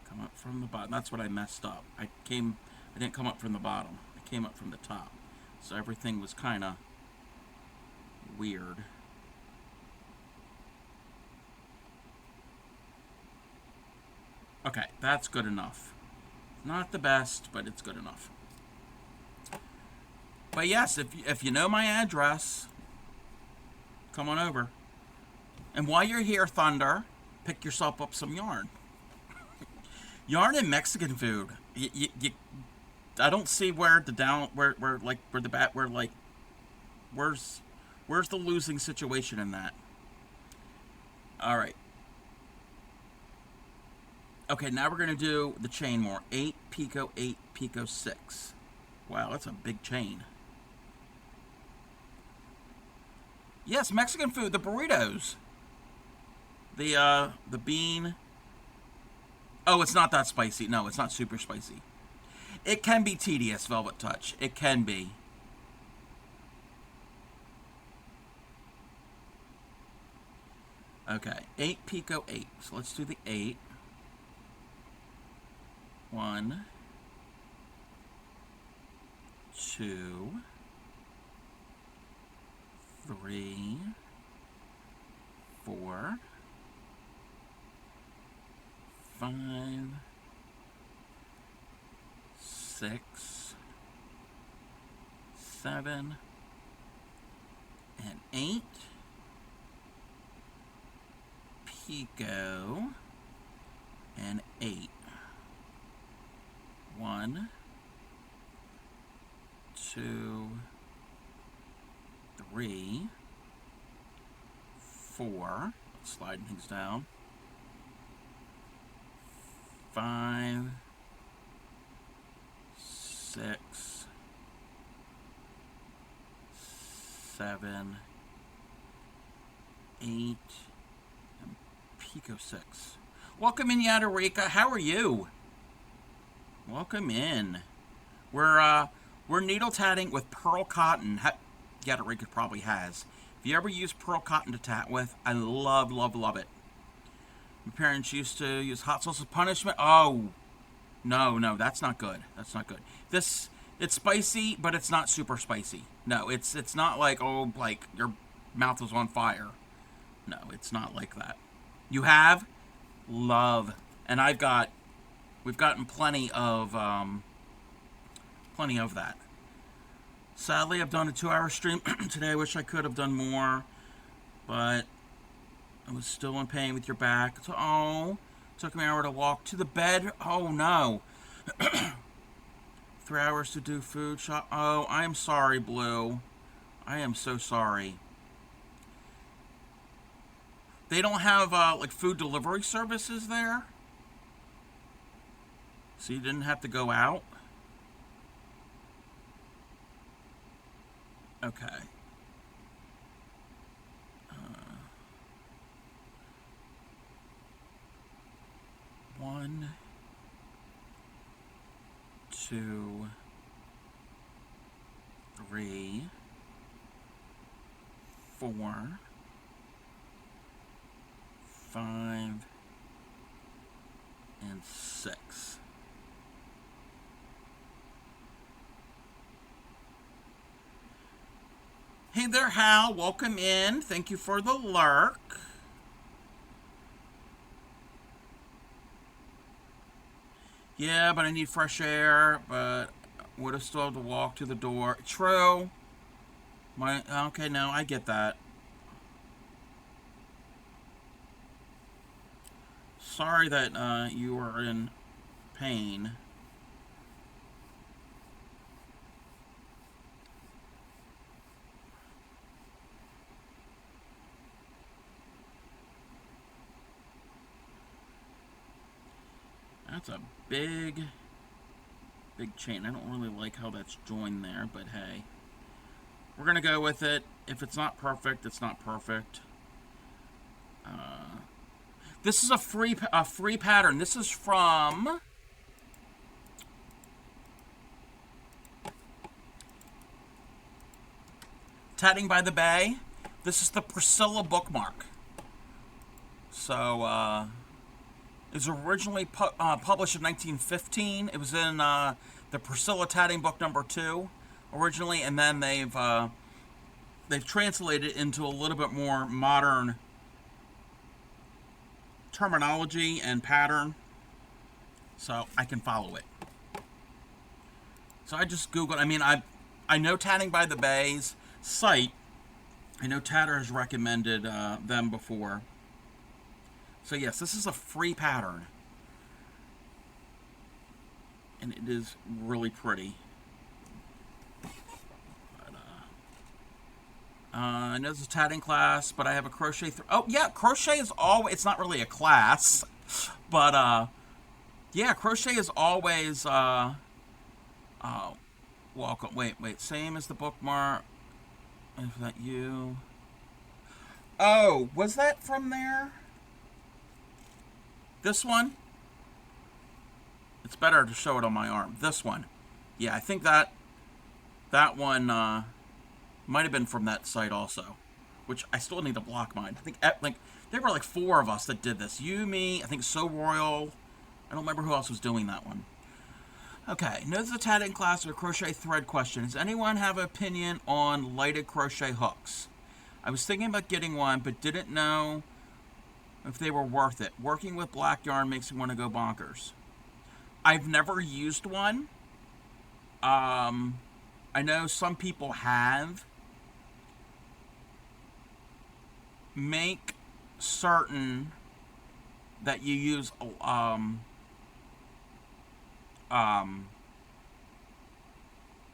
Come up from the bottom. That's what I messed up. I didn't come up from the bottom. I came up from the top. So everything was kind of weird. Okay, that's good enough. Not the best, but it's good enough. But yes, if you know my address, come on over. And while you're here, Thunder, pick yourself up some yarn. Yarn and Mexican food. I don't see where's the losing situation in that? All right. Okay, now we're gonna do the chain more. 8 picot, 8 picot 6. Wow, that's a big chain. Yes, Mexican food, the burritos. The bean. Oh, it's not that spicy. No, it's not super spicy. It can be tedious, Velvet Touch. It can be. Okay, 8 picot 8. So let's do the 8. 1, 2, 3, 4, 5, 6, 7, and 8. Picot and 8. 1, 2, 3, 4. Sliding things down. 5, 6, 7, 8, and Pico 6. Welcome in, Yadarika. How are you? Welcome in. We're needle tatting with pearl cotton. Yadarika probably has. If you ever use pearl cotton to tat with, I love, love, love it. My parents used to use hot sauce as punishment. Oh, no, that's not good. That's not good. It's spicy, but it's not super spicy. No, it's not like, oh, like your mouth was on fire. No, it's not like that. You have? Love. And we've gotten plenty of that. Sadly, I've done a 2-hour stream today. I wish I could have done more, but I was still in pain with your back. So, took me an hour to walk to the bed. Oh, no. 3 hours to do food shop. Oh, I am sorry, Blue. I am so sorry. They don't have, like, food delivery services there? So you didn't have to go out? Okay. 1, 2, 3, 4, 5, and 6. Hey there, Hal. Welcome in. Thank you for the lurk. Yeah, but I need fresh air, but would have still have to walk to the door. True. Okay, no, I get that. Sorry that you were in pain. That's a big chain. I don't really like how that's joined there, but hey. We're going to go with it. If it's not perfect, it's not perfect. This is a free pattern. This is from Tatting by the Bay. This is the Priscilla Bookmark. So, it was originally published in 1915. It was in the Priscilla Tatting book number 2 originally, and then they've translated it into a little bit more modern terminology and pattern, so I can follow it. So I just Googled. I mean, I know Tatting by the Bay's site. I know Tatter has recommended them before. So yes, this is a free pattern, and it is really pretty. But, I know this is a tatting class, but I have a crochet. Oh yeah, crochet is always. It's not really a class, but yeah, crochet is always welcome. Wait, same as the bookmark. Is that you? Oh, was that from there? This one? It's better to show it on my arm. This one. Yeah, I think that one might have been from that site also, which I still need to block mine. I think like there were like 4 of us that did this. You, me, I think So Royal. I don't remember who else was doing that one. Okay, knows the tatting class or crochet thread question. Does anyone have an opinion on lighted crochet hooks? I was thinking about getting one, but didn't know if they were worth it. Working with black yarn makes me want to go bonkers. I've never used one. I know some people have. Make certain that you use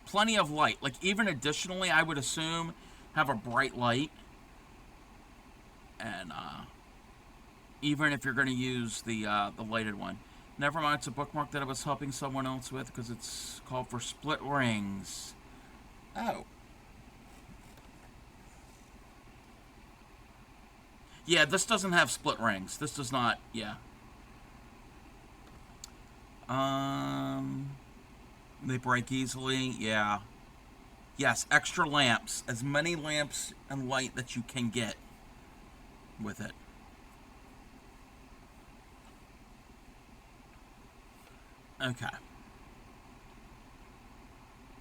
plenty of light. Like, even additionally, I would assume have a bright light. And even if you're going to use the lighted one. Never mind, it's a bookmark that I was helping someone else with because it's called for split rings. Oh. Yeah, this doesn't have split rings. This does not, yeah. Um, they break easily, yeah. Yes, extra lamps. As many lamps and light that you can get with it. Okay.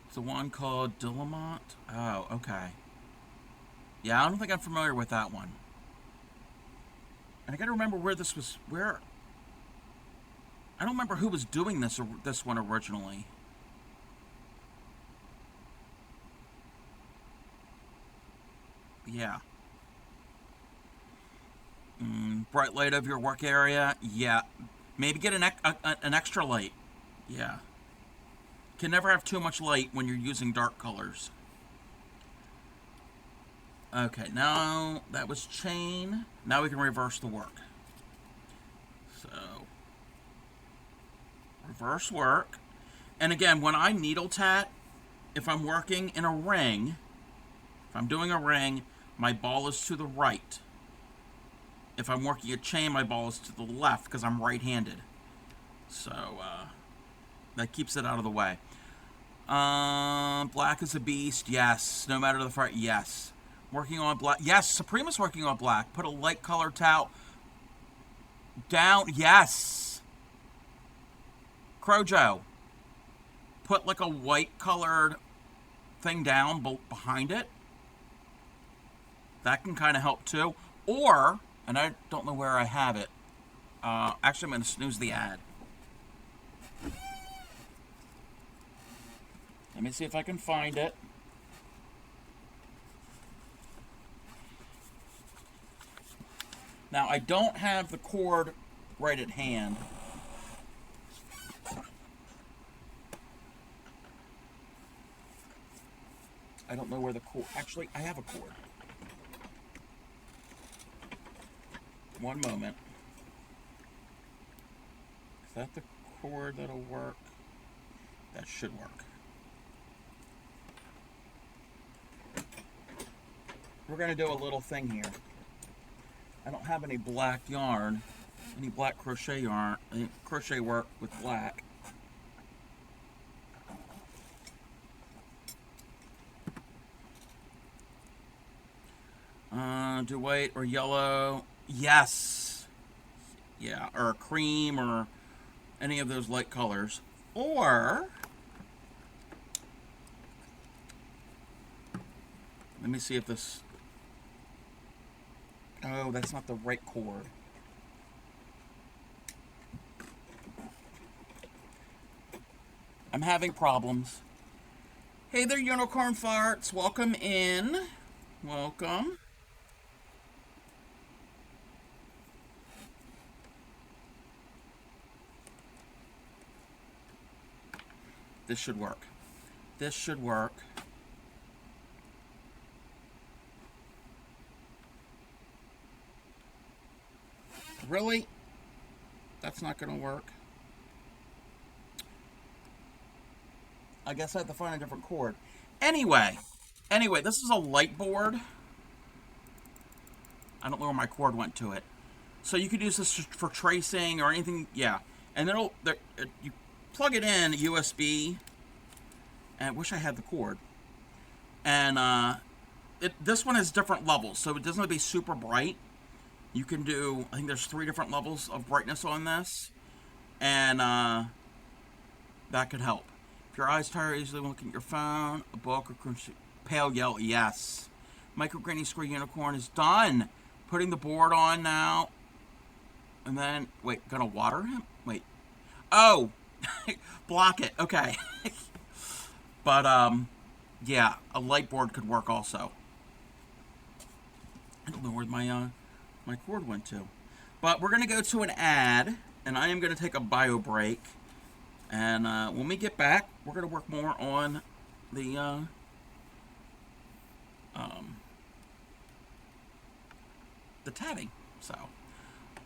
It's the one called Dillamont. Oh, okay. Yeah, I don't think I'm familiar with that one. And I gotta remember where this was. Where I don't remember who was doing this one originally. Yeah. Bright light of your work area. Yeah. Maybe get an extra light. Yeah. Can never have too much light when you're using dark colors. Okay, now that was chain. Now we can reverse the work. So, reverse work. And again, when I needle tat, if I'm working in a ring, if I'm doing a ring, my ball is to the right. If I'm working a chain, my ball is to the left because I'm right-handed. So, that keeps it out of the way. Black is a beast. Yes. No matter the front. Yes. Working on black. Yes. Suprema's working on black. Put a light color towel down. Yes. Crojo. Put like a white colored thing down behind it. That can kind of help too. Or, and I don't know where I have it. Actually, I'm going to snooze the ad. Let me see if I can find it. Now, I don't have the cord right at hand. I don't know where the cord... Actually, I have a cord. One moment. Is that the cord that'll work? That should work. We're going to do a little thing here. I don't have any black yarn, any black crochet yarn, any crochet work with black. Do white or yellow? Yes. Yeah, or cream or any of those light colors. Or, let me see if this... Oh, that's not the right cord. I'm having problems. Hey there, unicorn farts. Welcome in. Welcome. This should work. This should work. Really? That's not going to work. I guess I have to find a different cord. Anyway, this is a light board. I don't know where my cord went to it. So you could use this for tracing or anything. Yeah. And then you plug it in USB. And I wish I had the cord. And this one has different levels. So it doesn't have to be super bright. You can do, I think there's 3 different levels of brightness on this. And that could help. If your eyes tire easily looking at your phone, a book, or crunchy, pale yellow, yes. Micro Granny Square Unicorn is done. Putting the board on now. And then, wait, gonna water him? Wait. Oh! Block it, okay. But, yeah, a light board could work also. I don't know where my cord went to. But we're gonna go to an ad, and I am gonna take a bio break. And when we get back, we're gonna work more on the tatting. So,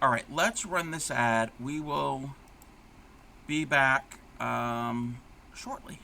all right, let's run this ad. We will be back shortly.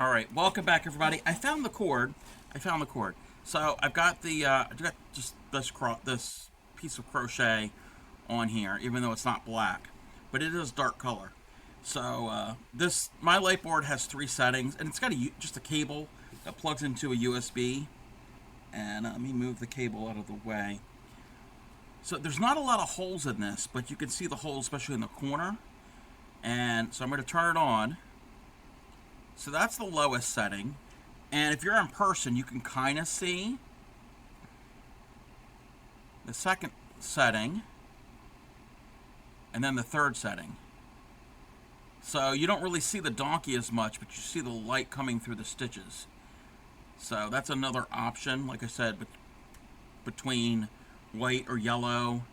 All right, welcome back, everybody. I found the cord. So I've got I got just this piece of crochet on here, even though it's not black, but it is dark color. So my light board has 3 settings, and it's got just a cable that plugs into a USB. And let me move the cable out of the way. So there's not a lot of holes in this, but you can see the holes, especially in the corner. And so I'm going to turn it on. So that's the lowest setting. And if you're in person, you can kind of see the second setting and then the third setting. So you don't really see the donkey as much, but you see the light coming through the stitches. So that's another option, like I said, between white or yellow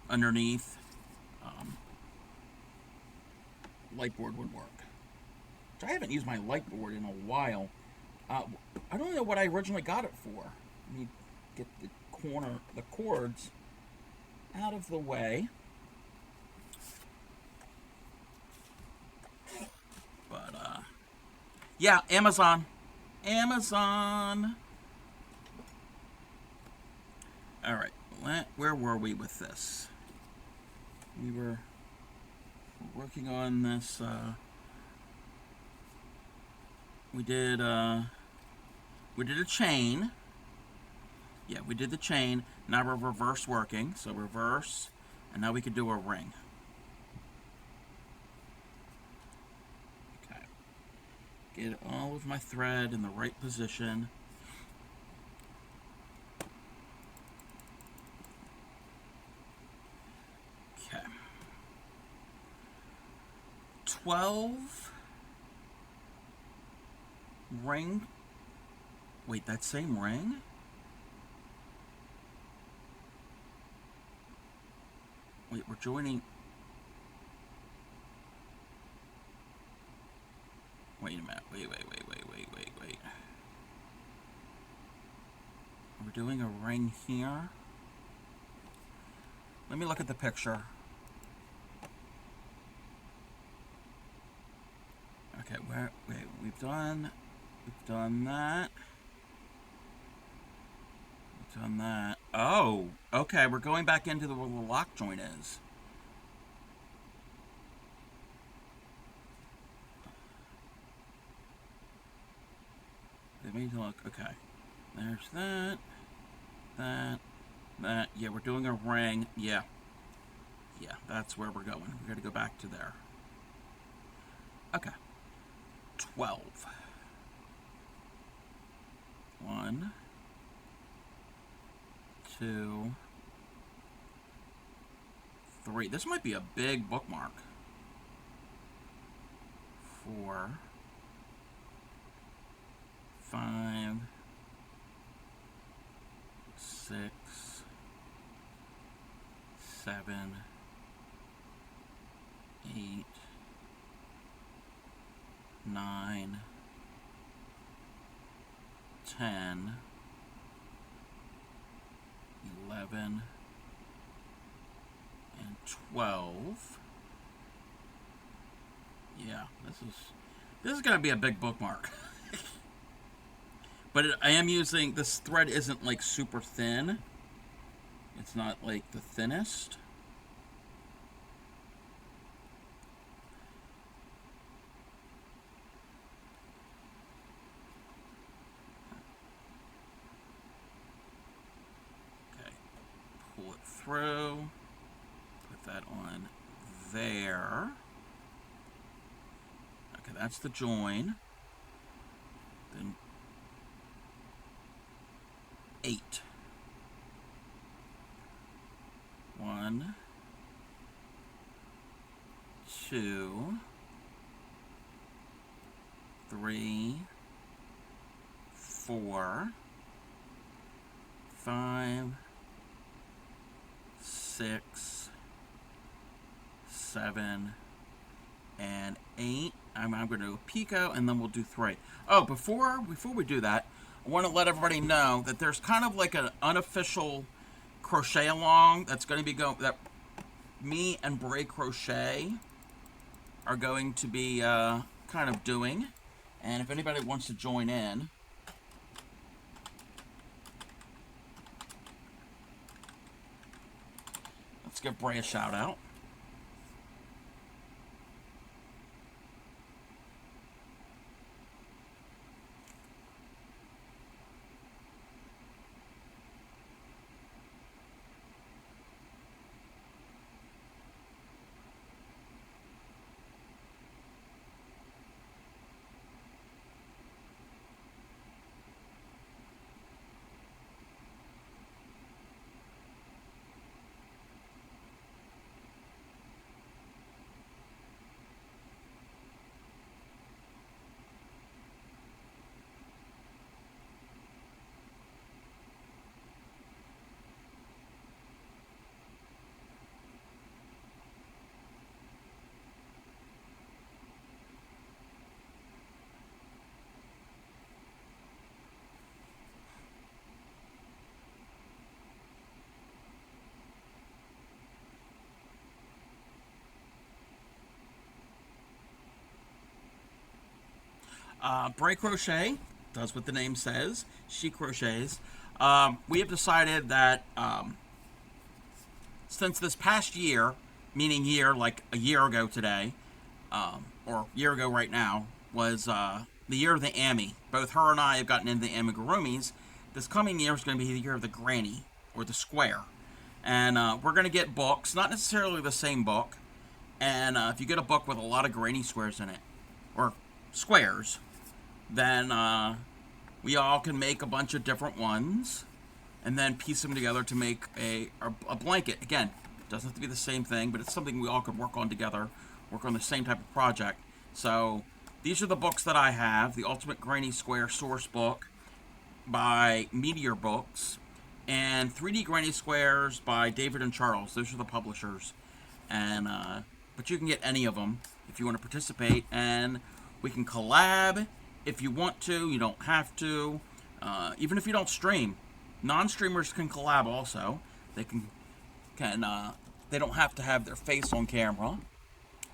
underneath. Light board would work. I haven't used my light board in a while. I don't know what I originally got it for. Let me get the cords out of the way. But yeah, Amazon. All right, where were we with this? We were working on this. We did a chain. Yeah, we did the chain. Now we're reverse working. So reverse, and now we could do a ring. Okay. Get all of my thread in the right position. Okay. 12 ring. Wait, that same ring? Wait, we're joining. Wait a minute. Wait. We're doing a ring here. Let me look at the picture. Okay, we've done that. We've done that. Oh, okay, we're going back into where the lock joint is. Let me look. Okay, there's that. Yeah, we're doing a ring. Yeah, that's where we're going. We got to go back to there. Okay. 12. 1, 2, 3. This might be a big bookmark. 4, 5, 6, 7, 8, 9, 10, 11, and 12. Yeah, this is gonna be a big bookmark. But I am using, this thread isn't like super thin. It's not like the thinnest. Through, put that on there. Okay, that's the join. Then 8. 1, 2, 3, 4, 5, 6, 7, and 8. I'm going to do a picot, and then we'll do 3. Oh, before we do that, I want to let everybody know that there's kind of like an unofficial crochet along that's going to be that me and Bray Crochet are going to be kind of doing, And if anybody wants to join in, let's give Bray a shout out. Bray Crochet does what the name says. She crochets. We have decided that since this past year, meaning year like a year ago today, or a year ago right now, was the year of the Ami. Both her and I have gotten into the amigurumis. This coming year is going to be the year of the granny, or the square. And we're going to get books, not necessarily the same book. And if you get a book with a lot of granny squares in it, or squares, then we all can make a bunch of different ones and then piece them together to make a blanket. Again, it doesn't have to be the same thing, but it's something we all could work on together, work on the same type of project. So these are the books that I have. The Ultimate Granny Square Source Book by Meteor Books, and 3D Granny Squares by David and Charles. Those are the publishers. And but you can get any of them if you want to participate, and we can collab if you want to. You don't have to. Even if you don't stream, non-streamers can collab also. They can they don't have to have their face on camera,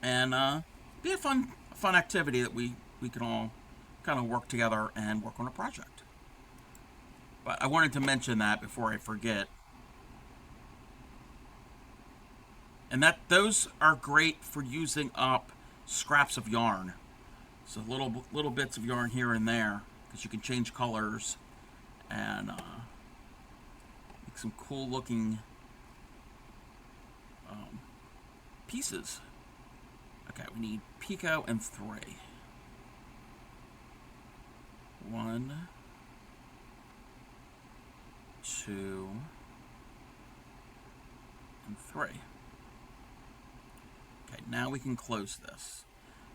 and be a fun activity that we can all kind of work together and work on a project. But I wanted to mention that before I forget. And that those are great for using up scraps of yarn. So little bits of yarn here and there, because you can change colors and make some cool looking pieces. Okay, we need picot and 3. 1, 2, and 3. Okay, now we can close this.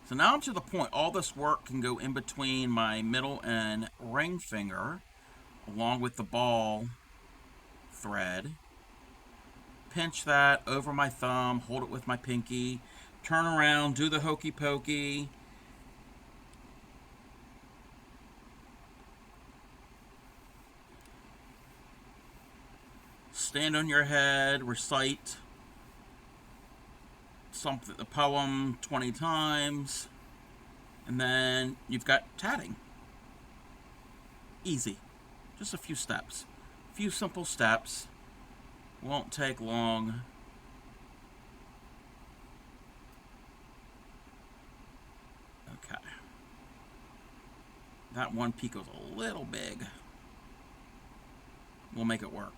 So now I'm to the point, all this work can go in between my middle and ring finger, along with the ball thread. Pinch that over my thumb, hold it with my pinky, turn around, do the hokey pokey. Stand on your head, recite something, the poem 20 times, and then you've got tatting. Easy. Just a few steps. A few simple steps. Won't take long. Okay. That one picot's a little big. We'll make it work.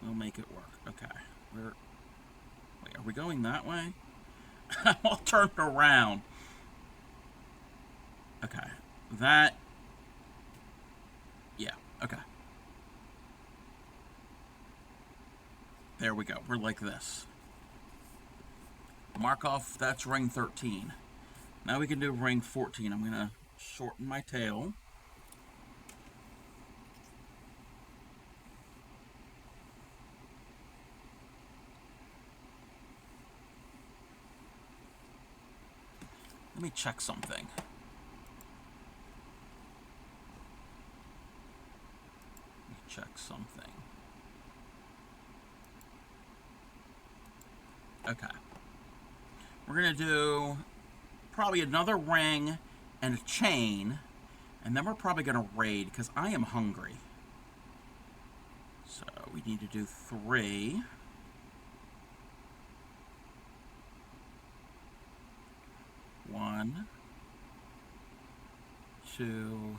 We'll make it work. Okay. Wait, are we going that way? I'm all turned around. Okay. That... Yeah, okay. There we go. We're like this. Mark off, that's ring 13. Now we can do ring 14. I'm going to shorten my tail. Let me check something. Okay. We're going to do probably another ring and a chain, and then we're probably going to raid because I am hungry. So we need to do 3. 1, 2,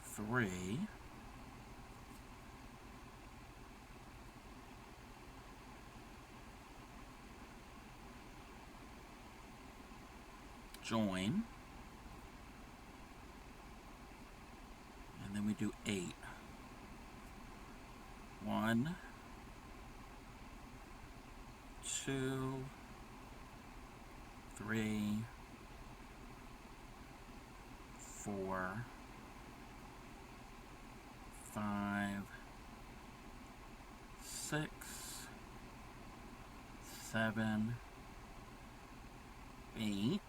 3. Join. And then we do 8. 1, 2, 3, 4, 5, 6, 7, 8.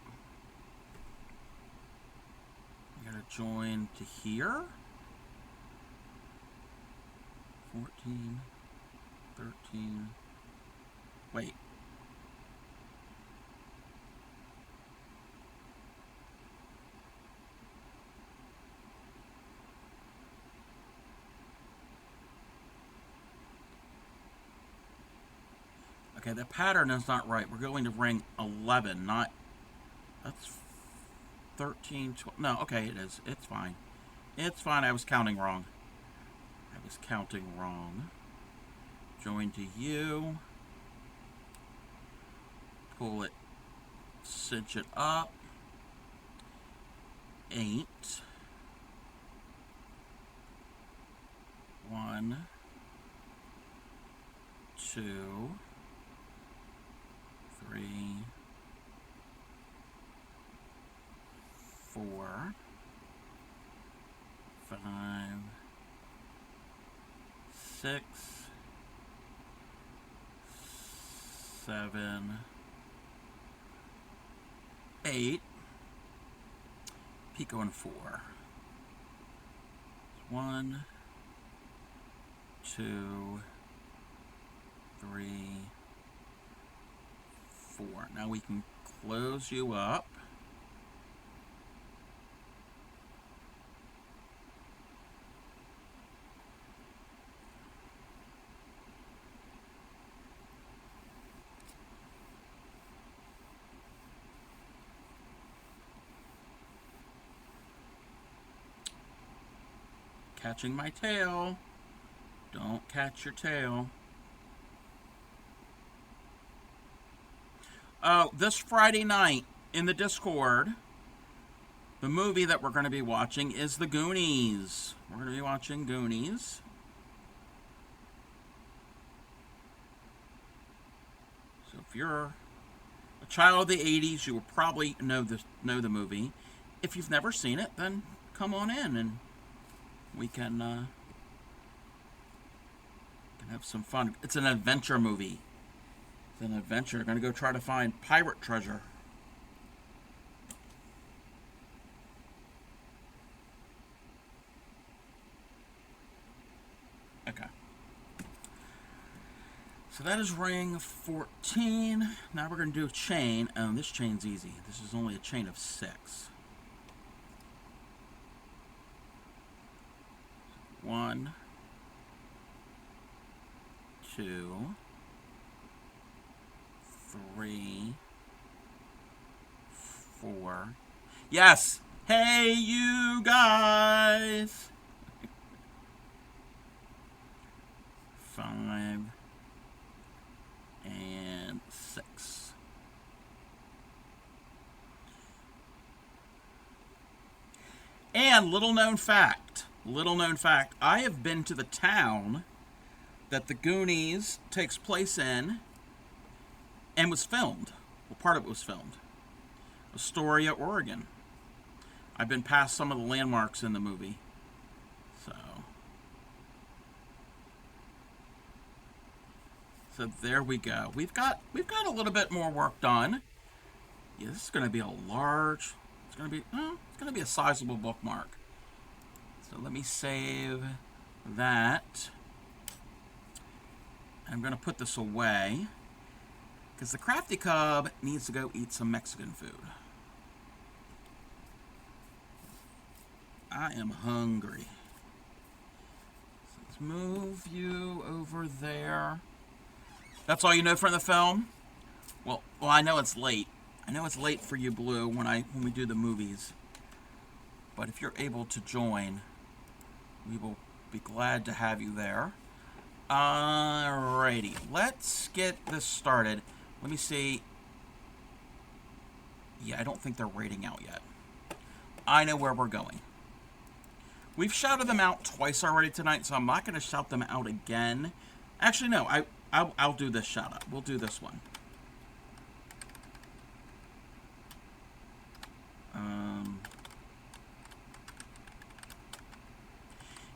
We're going to join to here. 14, 13, wait. Okay, the pattern is not right. We're going to ring 11, not, that's 13, 12, no, okay, it is. It's fine. It's fine, I was counting wrong. Join to you. Pull it, cinch it up. 8. 1, 2, 3, 4, 5, 6, 7, 8. Pico and 4. 1, 2, 3, 4. Now we can close you up. Catching my tail. Don't catch your tail. Oh, this Friday night in the Discord, the movie that we're going to be watching is The Goonies. We're going to be watching Goonies. So if you're a child of the 80s, you will probably know the movie. If you've never seen it, then come on in and we can have some fun. It's an adventure movie. It's an adventure. They're going to go try to find pirate treasure. Okay. So that is ring 14. Now we're going to do a chain. Oh, this chain's easy. This is only a chain of 6. 1, 2, 3, 4. Yes! Hey, you guys! 5 and 6. And little known fact, I have been to the town that the Goonies takes place in and was filmed. Well, part of it was filmed. Astoria, Oregon. I've been past some of the landmarks in the movie. So there we go. We've got a little bit more work done. Yeah, this is going to be a large. It's going to be a sizable bookmark. So let me save that. I'm going to put this away because the Crafty Cub needs to go eat some Mexican food. I am hungry. Let's move you over there. That's all you know from the film? Well, I know it's late. I know it's late for you, Blue, when we do the movies. But if you're able to join, we will be glad to have you there. Alrighty, let's get this started. Let me see. Yeah, I don't think they're rating out yet. I know where we're going. We've shouted them out twice already tonight, so I'm not going to shout them out again. Actually, no, I'll do this shout out. We'll do this one.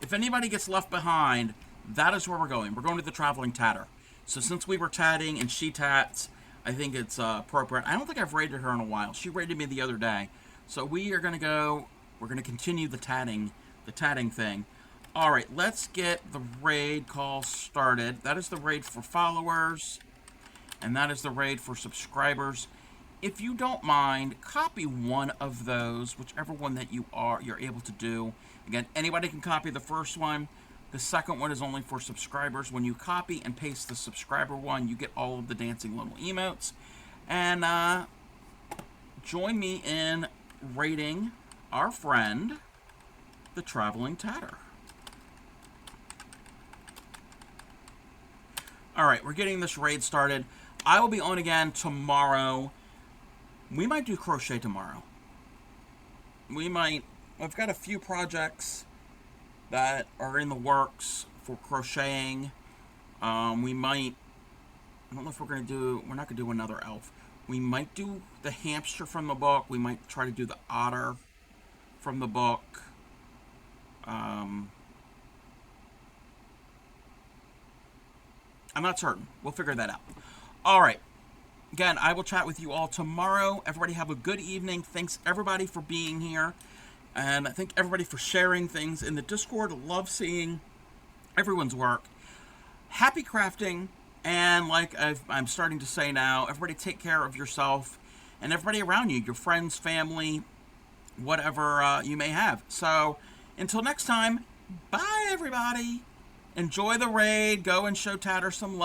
If anybody gets left behind, that is where we're going. We're going to the Traveling Tatter. So since we were tatting and she tats, I think it's appropriate. I don't think I've rated her in a while. She rated me the other day. So we are going to go, we're going to continue the tatting thing. All right, let's get the raid call started. That is the raid for followers, and that is the raid for subscribers. If you don't mind, copy one of those, whichever one that you're able to do. Again, anybody can copy the first one. The second one is only for subscribers. When you copy and paste the subscriber one, you get all of the dancing little emotes. And join me in rating our friend, the Traveling Tatter. All right, we're getting this raid started. I will be on again tomorrow. We might do crochet tomorrow. We might. I've got a few projects that are in the works for crocheting. We might. I don't know if we're going to do. We're not going to do another elf. We might do the hamster from the book. We might try to do the otter from the book. I'm not certain. We'll figure that out. All right. Again, I will chat with you all tomorrow. Everybody have a good evening. Thanks, everybody, for being here. And I thank everybody for sharing things in the Discord. Love seeing everyone's work. Happy crafting. And like I'm starting to say now, everybody take care of yourself and everybody around you, your friends, family, whatever you may have. So until next time, bye, everybody. Enjoy the raid. Go and show Tatter some love.